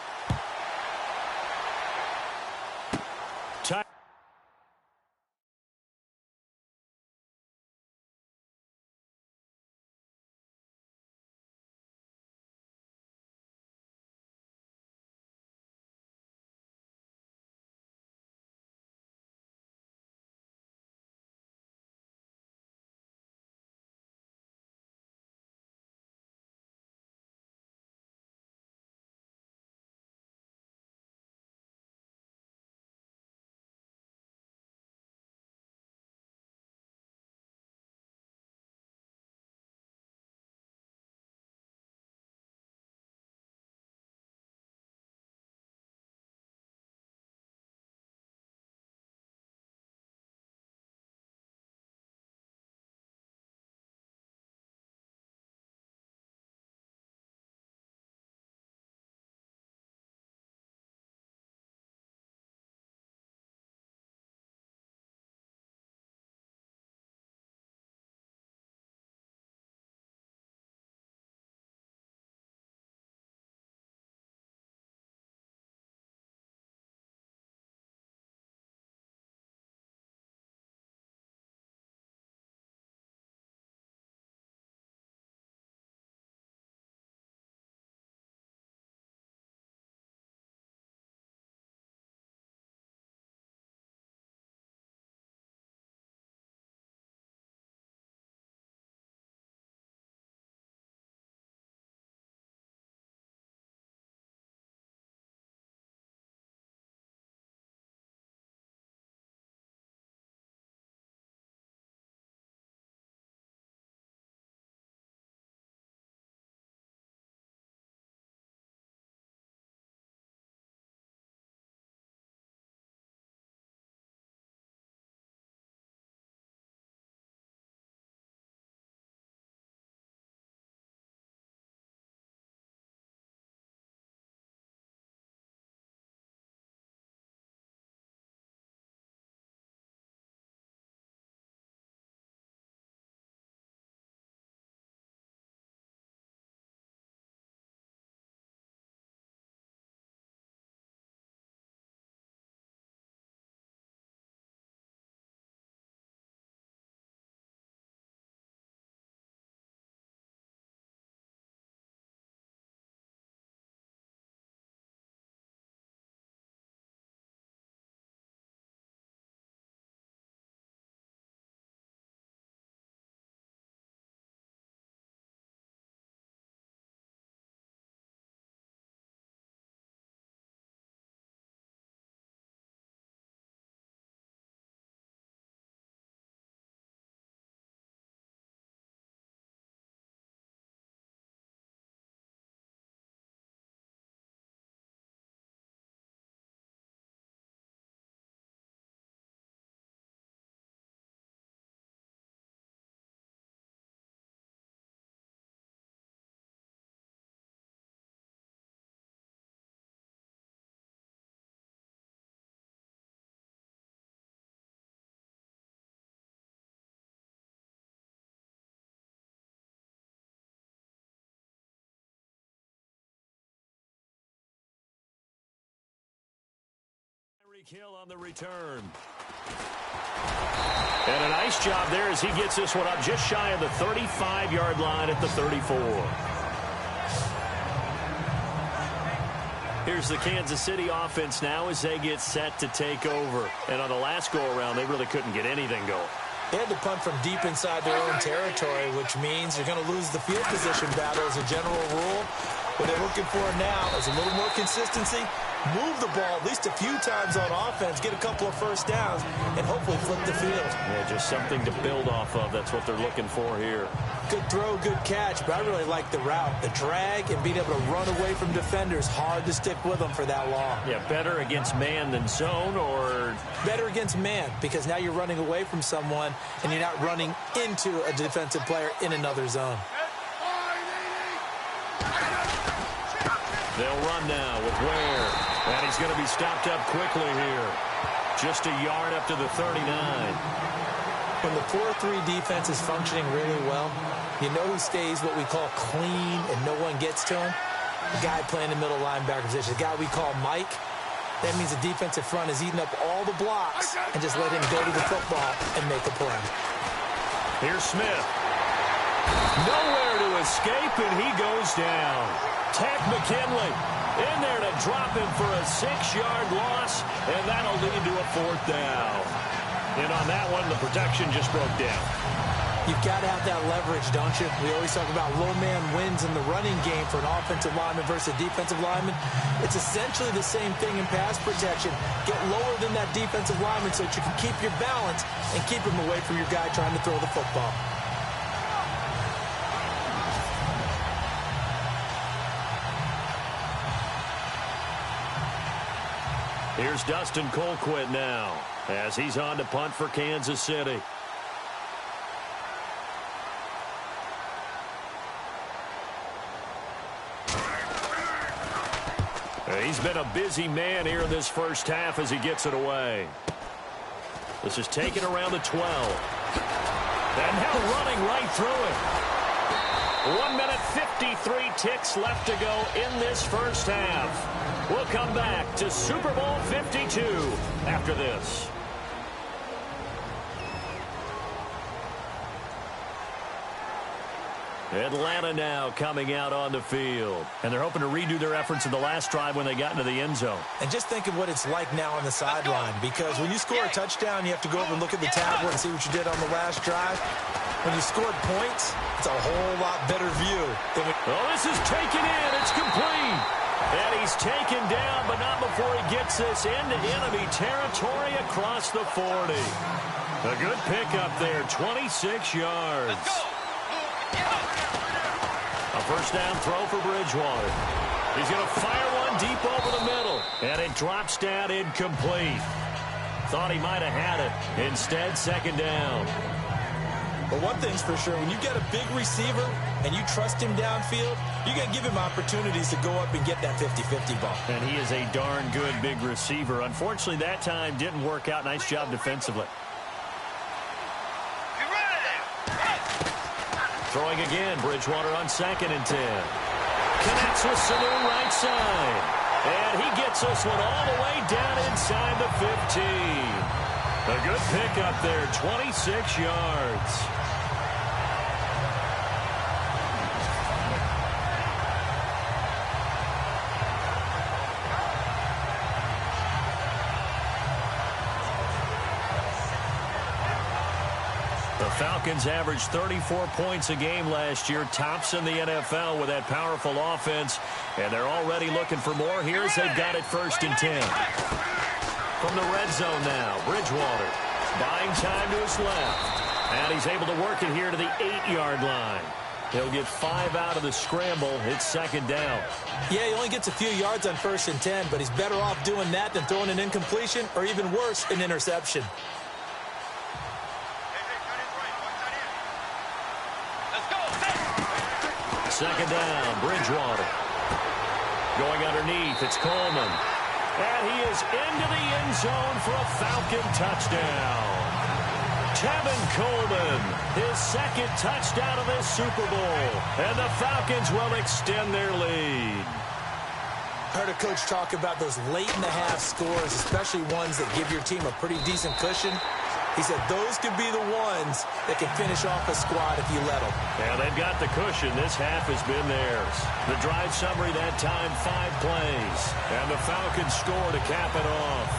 Speaker 2: Hill on the return. And a nice job there as he gets this one up just shy of the 35-yard line at the 34. Here's the Kansas City offense now as they get set to take over. And on the last go-around, they really couldn't get anything going.
Speaker 3: They had to punt from deep inside their own territory, which means you're going to lose the field position battle as a general rule. What they're looking for now is a little more consistency, move the ball at least a few times on offense, get a couple of first downs, and hopefully flip the field.
Speaker 2: Yeah, just something to build off of. That's what they're looking for here.
Speaker 3: Good throw, good catch, but I really like the route. The drag and being able to run away from defenders, hard to stick with them for that long.
Speaker 2: Yeah, better against man than zone, or?
Speaker 3: Better against man, because now you're running away from someone and you're not running into a defensive player in another zone.
Speaker 2: They'll run now with Ware. And he's going to be stopped up quickly here. Just a yard up to the 39.
Speaker 3: When the 4-3 defense is functioning really well, you know who stays what we call clean and no one gets to him? The guy playing the middle linebacker position, the guy we call Mike. That means the defensive front is eating up all the blocks and just let him go to the football and make a play.
Speaker 2: Here's Smith. Nowhere to escape, and he goes down. Ted McKinley in there to drop him for a 6-yard loss, and that'll lead to a 4th down. And on that one, the protection just broke down.
Speaker 3: You've got to have that leverage, don't you? We always talk about low man wins in the running game for an offensive lineman versus a defensive lineman. It's essentially the same thing in pass protection. Get lower than that defensive lineman so that you can keep your balance and keep him away from your guy trying to throw the football.
Speaker 2: Here's Dustin Colquitt now as he's on to punt for Kansas City. He's been a busy man here in this first half as he gets it away. This is taken around the 12. And now running right through it. 1 minute 53 ticks left to go in this first half. We'll come back to Super Bowl 52 after this. Atlanta now coming out on the field. And they're hoping to redo their efforts in the last drive when they got into the end zone.
Speaker 3: And just think of what it's like now on the sideline, because when you score a touchdown, you have to go over and look at the tablet and see what you did on the last drive. When you scored points, it's a whole lot better view.
Speaker 2: Oh, this is taken in. It's complete. And he's taken down, but not before he gets this into enemy territory across the 40. A good pickup there, 26 yards. A first down throw for Bridgewater. He's going to fire one deep over the middle, and it drops down incomplete. Thought he might have had it. Instead, second down.
Speaker 3: But one thing's for sure, when you get a big receiver and you trust him downfield, you're going to give him opportunities to go up and get that 50-50 ball.
Speaker 2: And he is a darn good big receiver. Unfortunately, that time didn't work out. Nice job defensively. Throwing again, Bridgewater on 2nd and 10. Connects with Sanu right side. And he gets this one all the way down inside the 15. A good pickup there, 26 yards. The Falcons averaged 34 points a game last year, tops in the NFL with that powerful offense, and they're already looking for more here as they've got it 1st and 10. From the red zone now, Bridgewater buying time to his left, and he's able to work it here to the 8-yard line. He'll get 5 out of the scramble. It's 2nd down.
Speaker 3: Yeah, he only gets a few yards on 1st and 10, but he's better off doing that than throwing an incompletion or even worse, an interception.
Speaker 2: Second down, Bridgewater. Going underneath, it's Coleman. And he is into the end zone for a Falcon touchdown. Tevin Coleman, his 2nd touchdown of this Super Bowl. And the Falcons will extend their lead.
Speaker 3: I heard a coach talk about those late-in-the-half scores, especially ones that give your team a pretty decent cushion. He said those could be the ones that can finish off a squad if you let them.
Speaker 2: Yeah, they've got the cushion. This half has been theirs. The drive summary that time, 5 plays. And the Falcons score to cap it off.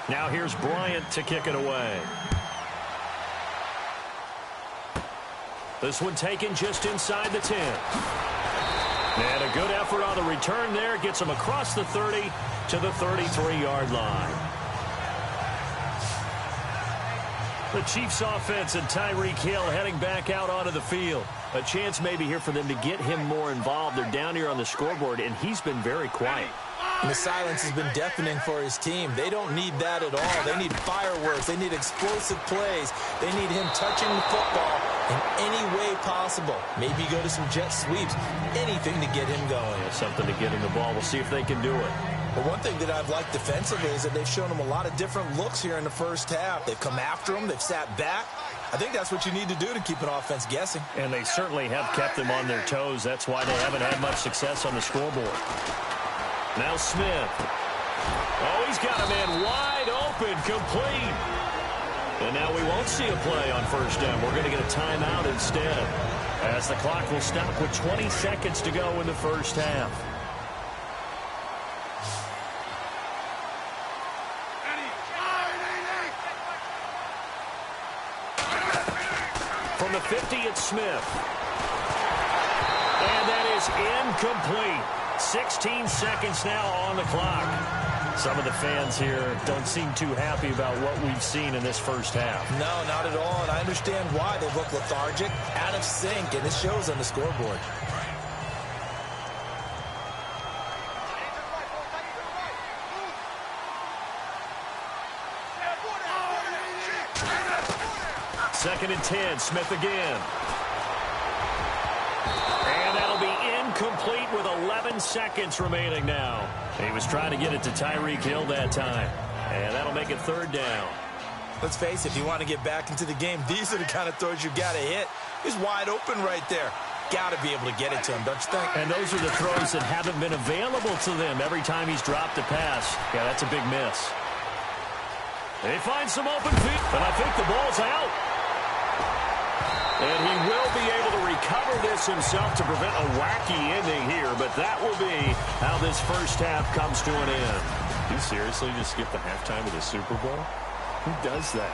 Speaker 2: Now here's Bryant to kick it away. This one taken just inside the 10. And a good effort on the return there. Gets him across the 30 to the 33-yard line. The Chiefs offense and Tyreek Hill heading back out onto the field. A chance maybe here for them to get him more involved. They're down here on the scoreboard, and he's been very quiet.
Speaker 3: And the silence has been deafening for his team. They don't need that at all. They need fireworks. They need explosive plays. They need him touching the football in any way possible. Maybe go to some jet sweeps. Anything to get him going.
Speaker 2: Yeah, something to get him the ball. We'll see if they can do it.
Speaker 3: But one thing that I've liked defensively is that they've shown him a lot of different looks here in the first half. They've come after him. They've sat back. I think that's what you need to do to keep an offense guessing.
Speaker 2: And they certainly have kept them on their toes. That's why they haven't had much success on the scoreboard. Now Smith. Oh, he's got a man wide open, complete. And now we won't see a play on first down. We're going to get a timeout instead, as the clock will stop with 20 seconds to go in the first half. From the 50, it's Smith. And that is incomplete. 16 seconds now on the clock. Some of the fans here don't seem too happy about what we've seen in this first half.
Speaker 3: No, not at all, and I understand why. They look lethargic, out of sync, and it shows on the scoreboard.
Speaker 2: Second and 10, Smith again. And that'll be incomplete with 11 seconds remaining now. He was trying to get it to Tyreek Hill that time. And that'll make it third down.
Speaker 3: Let's face it, if you want to get back into the game, these are the kind of throws you got to hit. He's wide open right there. Got to be able to get it to him, don't you think?
Speaker 2: And those are the throws that haven't been available to them every time he's dropped a pass. Yeah, that's a big miss. They find some open feet, but I think the ball's out. And he will be able to recover this himself to prevent a wacky ending here, but that will be how this first half comes to an end. You seriously just skip the halftime of the Super Bowl? Who does that?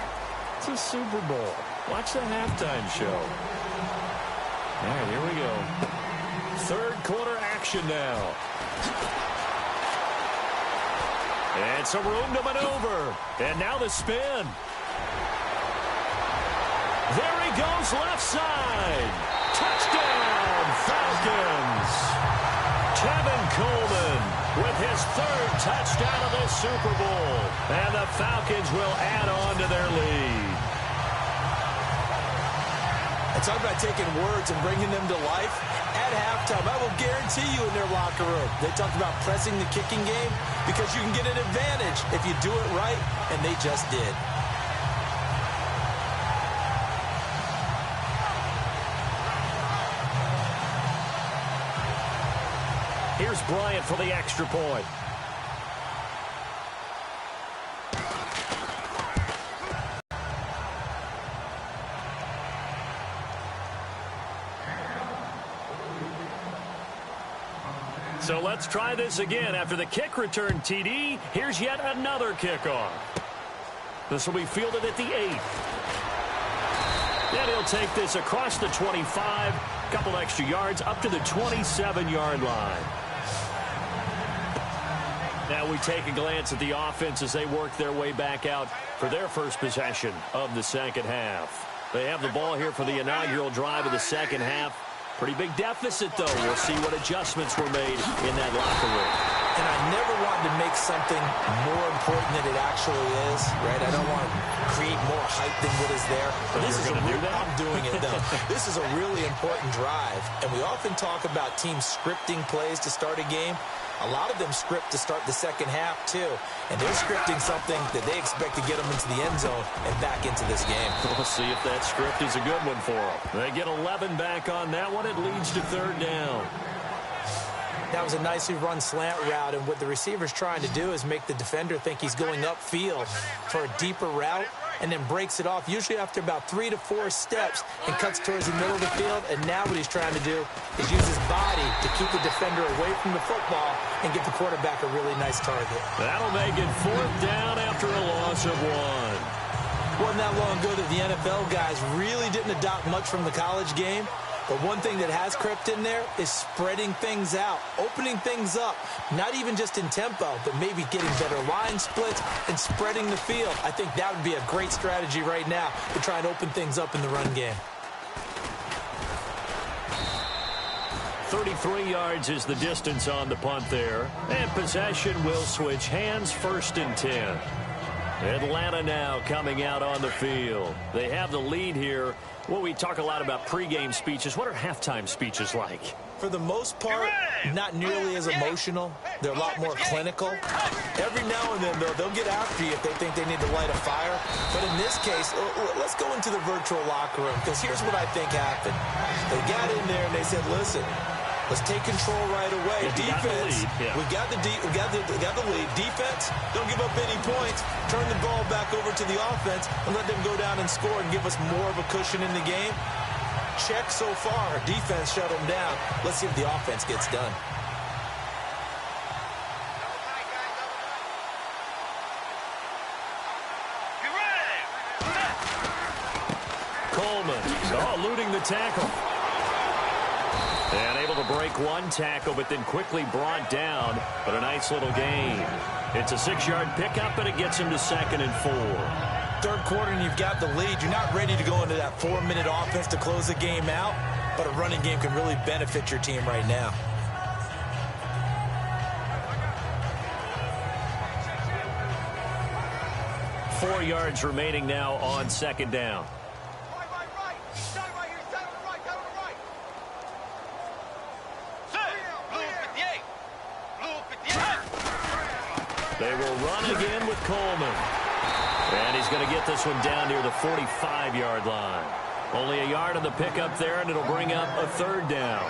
Speaker 2: It's a Super Bowl. Watch the halftime show. All right, here we go. Third quarter action now. And some room to maneuver. And now the spin. There he goes, left side. Touchdown, Falcons. Tevin Coleman with his third touchdown of the Super Bowl. And the Falcons will add on to their lead.
Speaker 3: And talk about taking words and bringing them to life. At halftime, I will guarantee you in their locker room, they talked about pressing the kicking game because you can get an advantage if you do it right, and they just did.
Speaker 2: Here's Bryant for the extra point. So let's try this again. After the kick return TD, here's yet another kickoff. This will be fielded at the 8. And he'll take this across the 25, couple extra yards up to the 27-yard line. Now we take a glance at the offense as they work their way back out for their first possession of the second half. They have the ball here for the inaugural drive of the second half. Pretty big deficit, though. We'll see what adjustments were made in that locker room.
Speaker 3: And I never wanted to make something more important than it actually is, right? I don't want to create more hype than what is there. But this is a real, I'm doing it, though. This is a really important drive. And we often talk about teams scripting plays to start a game. A lot of them script to start the second half, too. And they're scripting something that they expect to get them into the end zone and back into this game.
Speaker 2: We'll see if that script is a good one for them. They get 11 back on that one. It leads to third down.
Speaker 3: That was a nicely run slant route, and what the receiver's trying to do is make the defender think he's going upfield for a deeper route, and then breaks it off, usually after about 3 to 4 steps, and cuts towards the middle of the field. And now what he's trying to do is use his body to keep the defender away from the football and give the quarterback a really nice target.
Speaker 2: That'll make it fourth down after a loss of 1.
Speaker 3: Wasn't that long ago that the NFL guys really didn't adopt much from the college game. But one thing that has crept in there is spreading things out, opening things up, not even just in tempo, but maybe getting better line splits and spreading the field. I think that would be a great strategy right now to try and open things up in the run game.
Speaker 2: 33 yards is the distance on the punt there. And possession will switch hands, 1st and 10. Atlanta now coming out on the field. They have the lead here. Well, we talk a lot about pregame speeches. What are halftime speeches like?
Speaker 3: For the most part, not nearly as emotional. They're a lot more clinical. Every now and then, though, they'll get after you if they think they need to light a fire. But in this case, let's go into the virtual locker room, because here's what I think happened. They got in there and they said, listen, let's take control right away. Defense, we got the lead. Defense, don't give up any points. Turn the ball back over to the offense and let them go down and score and give us more of a cushion in the game. Check so far. Defense shut them down. Let's see if the offense gets done.
Speaker 2: Coleman, eluding the tackle. And able to break one tackle, but then quickly brought down. But a nice little gain. It's a 6-yard pickup, and it gets him to 2nd and 4.
Speaker 3: Third quarter, and you've got the lead. You're not ready to go into that 4-minute offense to close the game out, but a running game can really benefit your team right now.
Speaker 2: Four yards remaining now on 2nd down. They will run again with Coleman. And he's going to get this one down near the 45-yard line. Only a yard on the pickup there, and it'll bring up a 3rd down.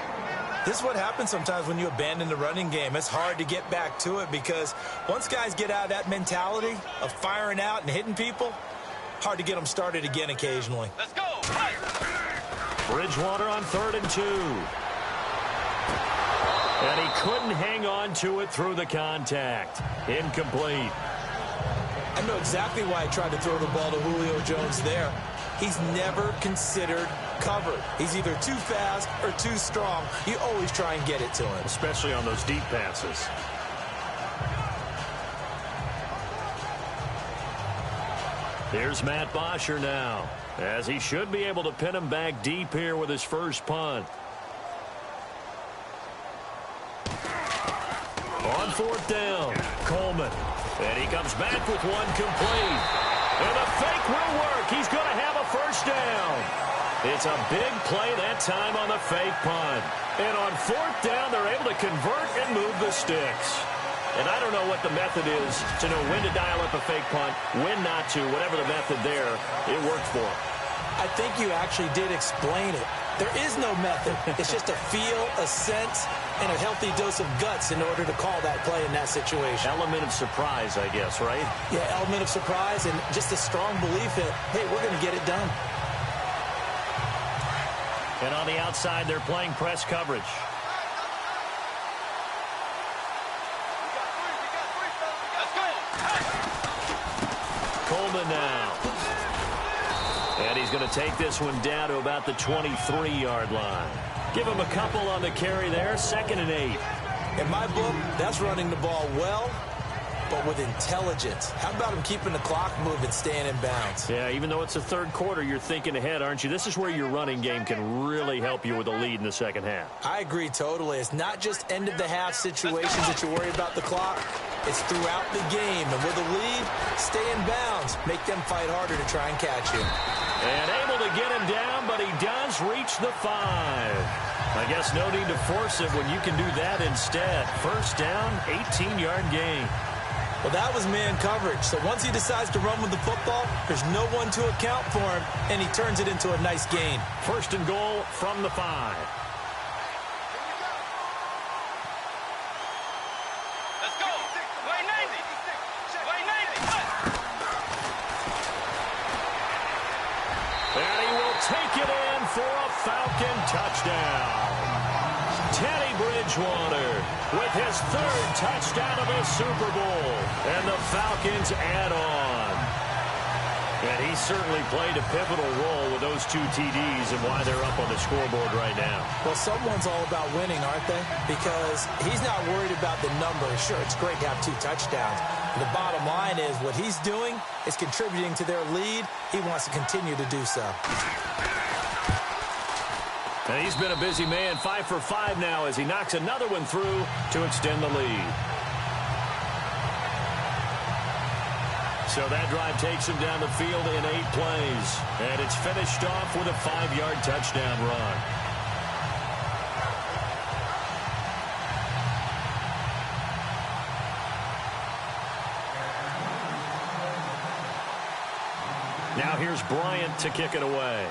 Speaker 3: This is what happens sometimes when you abandon the running game. It's hard to get back to it because once guys get out of that mentality of firing out and hitting people, hard to get them started again occasionally.
Speaker 11: Let's go.
Speaker 2: Bridgewater on 3rd and 2. And he couldn't hang on to it through the contact. Incomplete.
Speaker 3: I know exactly why I tried to throw the ball to Julio Jones there. He's never considered covered. He's either too fast or too strong. You always try and get it to him.
Speaker 2: Especially on those deep passes. Here's Matt Bosher now, as he should be able to pin him back deep here with his first punt. On 4th down, Coleman. And he comes back with one complete. And the fake will work. He's going to have a 1st down. It's a big play that time on the fake punt. And on 4th down, they're able to convert and move the sticks. And I don't know what the method is to know when to dial up a fake punt, when not to. Whatever the method there, it worked for him.
Speaker 3: I think you actually did explain it. There is no method. It's just a feel, a sense, and a healthy dose of guts in order to call that play in that situation.
Speaker 2: Element of surprise, I guess, right?
Speaker 3: Yeah, element of surprise and just a strong belief that, hey, we're going to get it done.
Speaker 2: And on the outside, they're playing press coverage. Coleman now. And he's going to take this one down to about the 23-yard line. Give him a couple on the carry there, 2nd and 8.
Speaker 3: In my book, that's running the ball well, but with intelligence. How about him keeping the clock moving, staying in bounds?
Speaker 2: Yeah, even though it's the 3rd quarter, you're thinking ahead, aren't you? This is where your running game can really help you with a lead in the 2nd half.
Speaker 3: I agree totally. It's not just end-of-the-half situations that you worry about the clock. It's throughout the game. And with a lead, stay in bounds. Make them fight harder to try and catch you.
Speaker 2: And able to get him down, but he does reach the 5. I guess no need to force it when you can do that instead. First down, 18-yard gain.
Speaker 3: Well, that was man coverage. So once he decides to run with the football, there's no one to account for him, and he turns it into a nice gain.
Speaker 2: First and goal from the 5.
Speaker 11: Let's go. Way 90. Way 90.
Speaker 2: And he will take it in for a Falcon touchdown. Teddy Bridgewater with his 3rd touchdown of the Super Bowl. And the Falcons add on. And he certainly played a pivotal role with those 2 TDs and why they're up on the scoreboard right now.
Speaker 3: Well, someone's all about winning, aren't they? Because he's not worried about the numbers. Sure, it's great to have 2 touchdowns. The bottom line is what he's doing is contributing to their lead. He wants to continue to do so.
Speaker 2: And he's been a busy man, 5 for 5 now as he knocks another one through to extend the lead. So that drive takes him down the field in 8 plays. And it's finished off with a 5-yard touchdown run. Now here's Bryant to kick it away.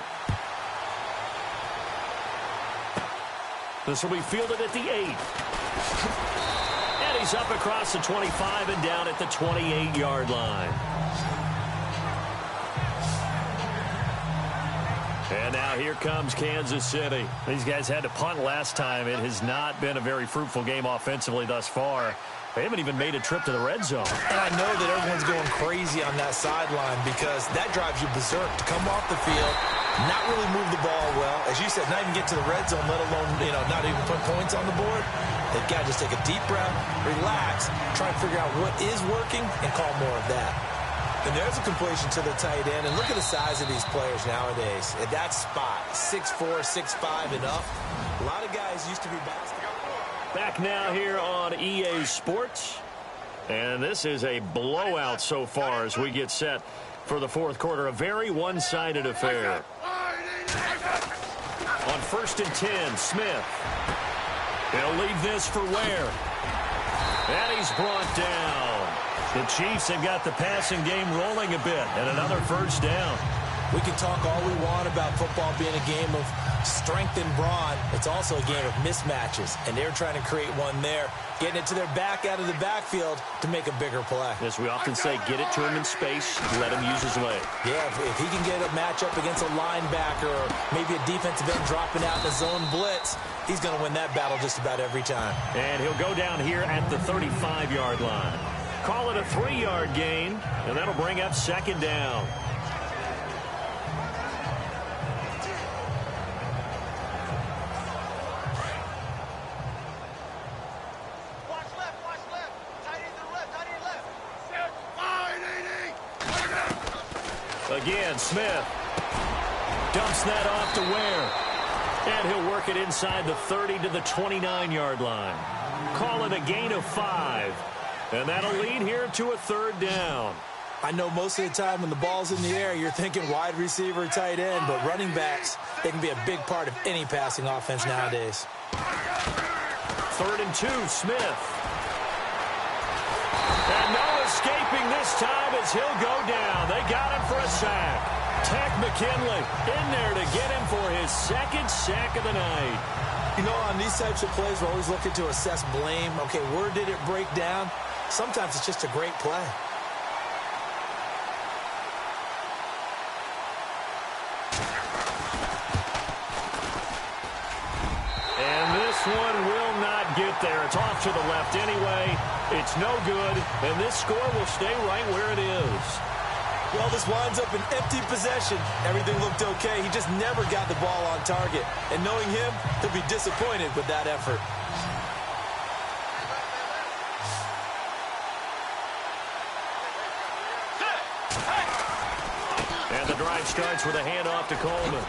Speaker 2: This will be fielded at the 8. And he's up across the 25 and down at the 28-yard line. And now here comes Kansas City. These guys had to punt last time. It has not been a very fruitful game offensively thus far. They haven't even made a trip to the red zone.
Speaker 3: And I know that everyone's going crazy on that sideline because that drives you berserk to come off the field, not really move the ball well. As you said, not even get to the red zone, let alone, not even put points on the board. They've got to just take a deep breath, relax, try and figure out what is working, and call more of that. And there's a completion to the tight end. And look at the size of these players nowadays. At that spot, 6'4", 6'5", and up. A lot of guys used to be basketball.
Speaker 2: Back now here on EA Sports. And this is a blowout so far as we get set for the 4th quarter. A very one-sided affair. On 1st and 10, Smith. He'll leave this for Ware. And he's brought down. The Chiefs have got the passing game rolling a bit. And another first down.
Speaker 3: We can talk all we want about football being a game of strength and brawn. It's also a game of mismatches, and they're trying to create one there, getting it to their back out of the backfield to make a bigger play.
Speaker 2: As we often say, get it to him in space, let him use his leg.
Speaker 3: Yeah, if he can get a matchup against a linebacker or maybe a defensive end dropping out in a zone blitz, he's going to win that battle just about every time.
Speaker 2: And he'll go down here at the 35-yard line. Call it a 3-yard gain, and that'll bring up 2nd down. Again, Smith dumps that off to Ware. And he'll work it inside the 30 to the 29-yard line. Call it a gain of 5. And that'll lead here to a 3rd down.
Speaker 3: I know most of the time when the ball's in the air, you're thinking wide receiver, tight end, but running backs, they can be a big part of any passing offense nowadays.
Speaker 2: 3rd and 2, Smith. And no escaping this time as he'll go down. They got him for a sack. Tech McKinley in there to get him for his 2nd sack of the night.
Speaker 3: You know, on these types of plays, we're always looking to assess blame. Okay, where did it break down? Sometimes it's just a great play.
Speaker 2: And this one will not get there. It's off to the left anyway. It's no good, and this score will stay right where it is.
Speaker 3: Well, this winds up an empty possession. Everything looked okay. He just never got the ball on target. And knowing him, he'll be disappointed with that effort.
Speaker 2: And the drive starts with a handoff to Coleman.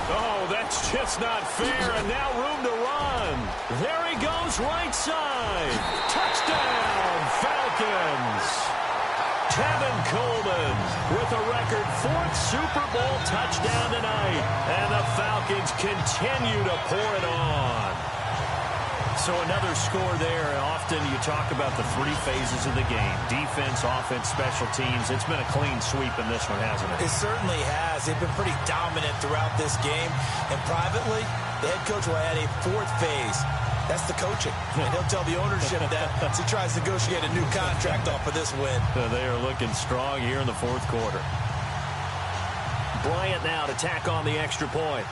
Speaker 2: Oh, that's just not fair, and now room to run. There he goes, right side. Touchdown, Falcons. Tevin Coleman with a record 4th Super Bowl touchdown tonight. And the Falcons continue to pour it on. So another score there. Often you talk about the 3 phases of the game. Defense, offense, special teams. It's been a clean sweep in this one, hasn't it?
Speaker 3: It certainly has. They've been pretty dominant throughout this game. And privately, the head coach will add a 4th phase. That's the coaching. And he'll tell the ownership that as he tries to negotiate a new contract off of this win.
Speaker 2: They are looking strong here in the 4th quarter. Bryant now to tack on the extra point.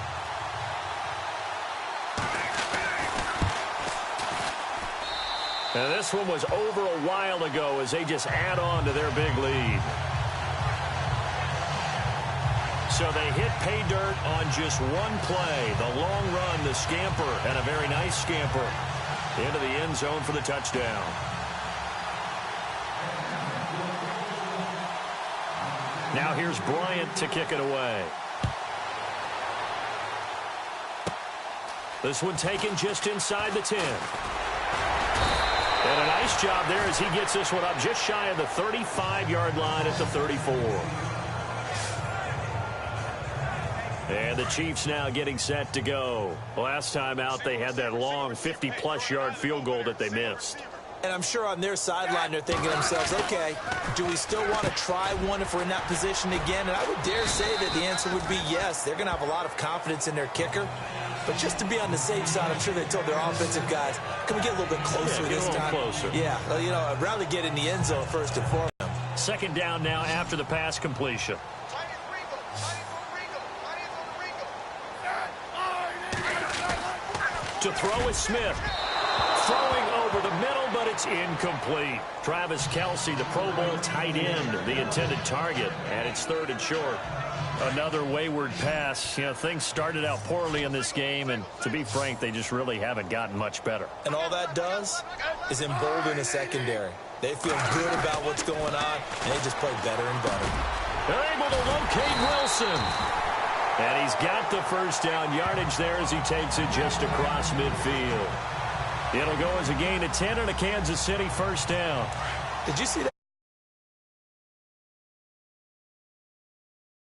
Speaker 2: And this one was over a while ago as they just add on to their big lead. So they hit pay dirt on just one play. The long run, the scamper, and a very nice scamper into the end zone for the touchdown. Now here's Bryant to kick it away. This one taken just inside the 10. And a nice job there as he gets this one up just shy of the 35-yard line at the 34. And the Chiefs now getting set to go. Last time out, they had that long 50-plus yard field goal that they missed.
Speaker 3: And I'm sure on their sideline they're thinking to themselves, okay, do we still want to try one if we're in that position again? And I would dare say that the answer would be yes. They're going to have a lot of confidence in their kicker. But just to be on the safe side, I'm sure they told their offensive guys, can we get a little bit closer this time?
Speaker 2: Closer.
Speaker 3: Yeah, well, you know, I'd rather get in the end zone first and foremost.
Speaker 2: 2nd down now after the pass completion. To throw is Smith. Throwing over the middle, but it's incomplete. Travis Kelce, the Pro Bowl tight end, the intended target, and it's 3rd and short. Another wayward pass. You know, things started out poorly in this game, and to be frank, they just really haven't gotten much better.
Speaker 3: And all that does is embolden the secondary. They feel good about what's going on, and they just play better and better.
Speaker 2: They're able to locate Wilson. And he's got the first down yardage there as he takes it just across midfield. It'll go as a gain of 10 and a Kansas City first down.
Speaker 3: Did you see that?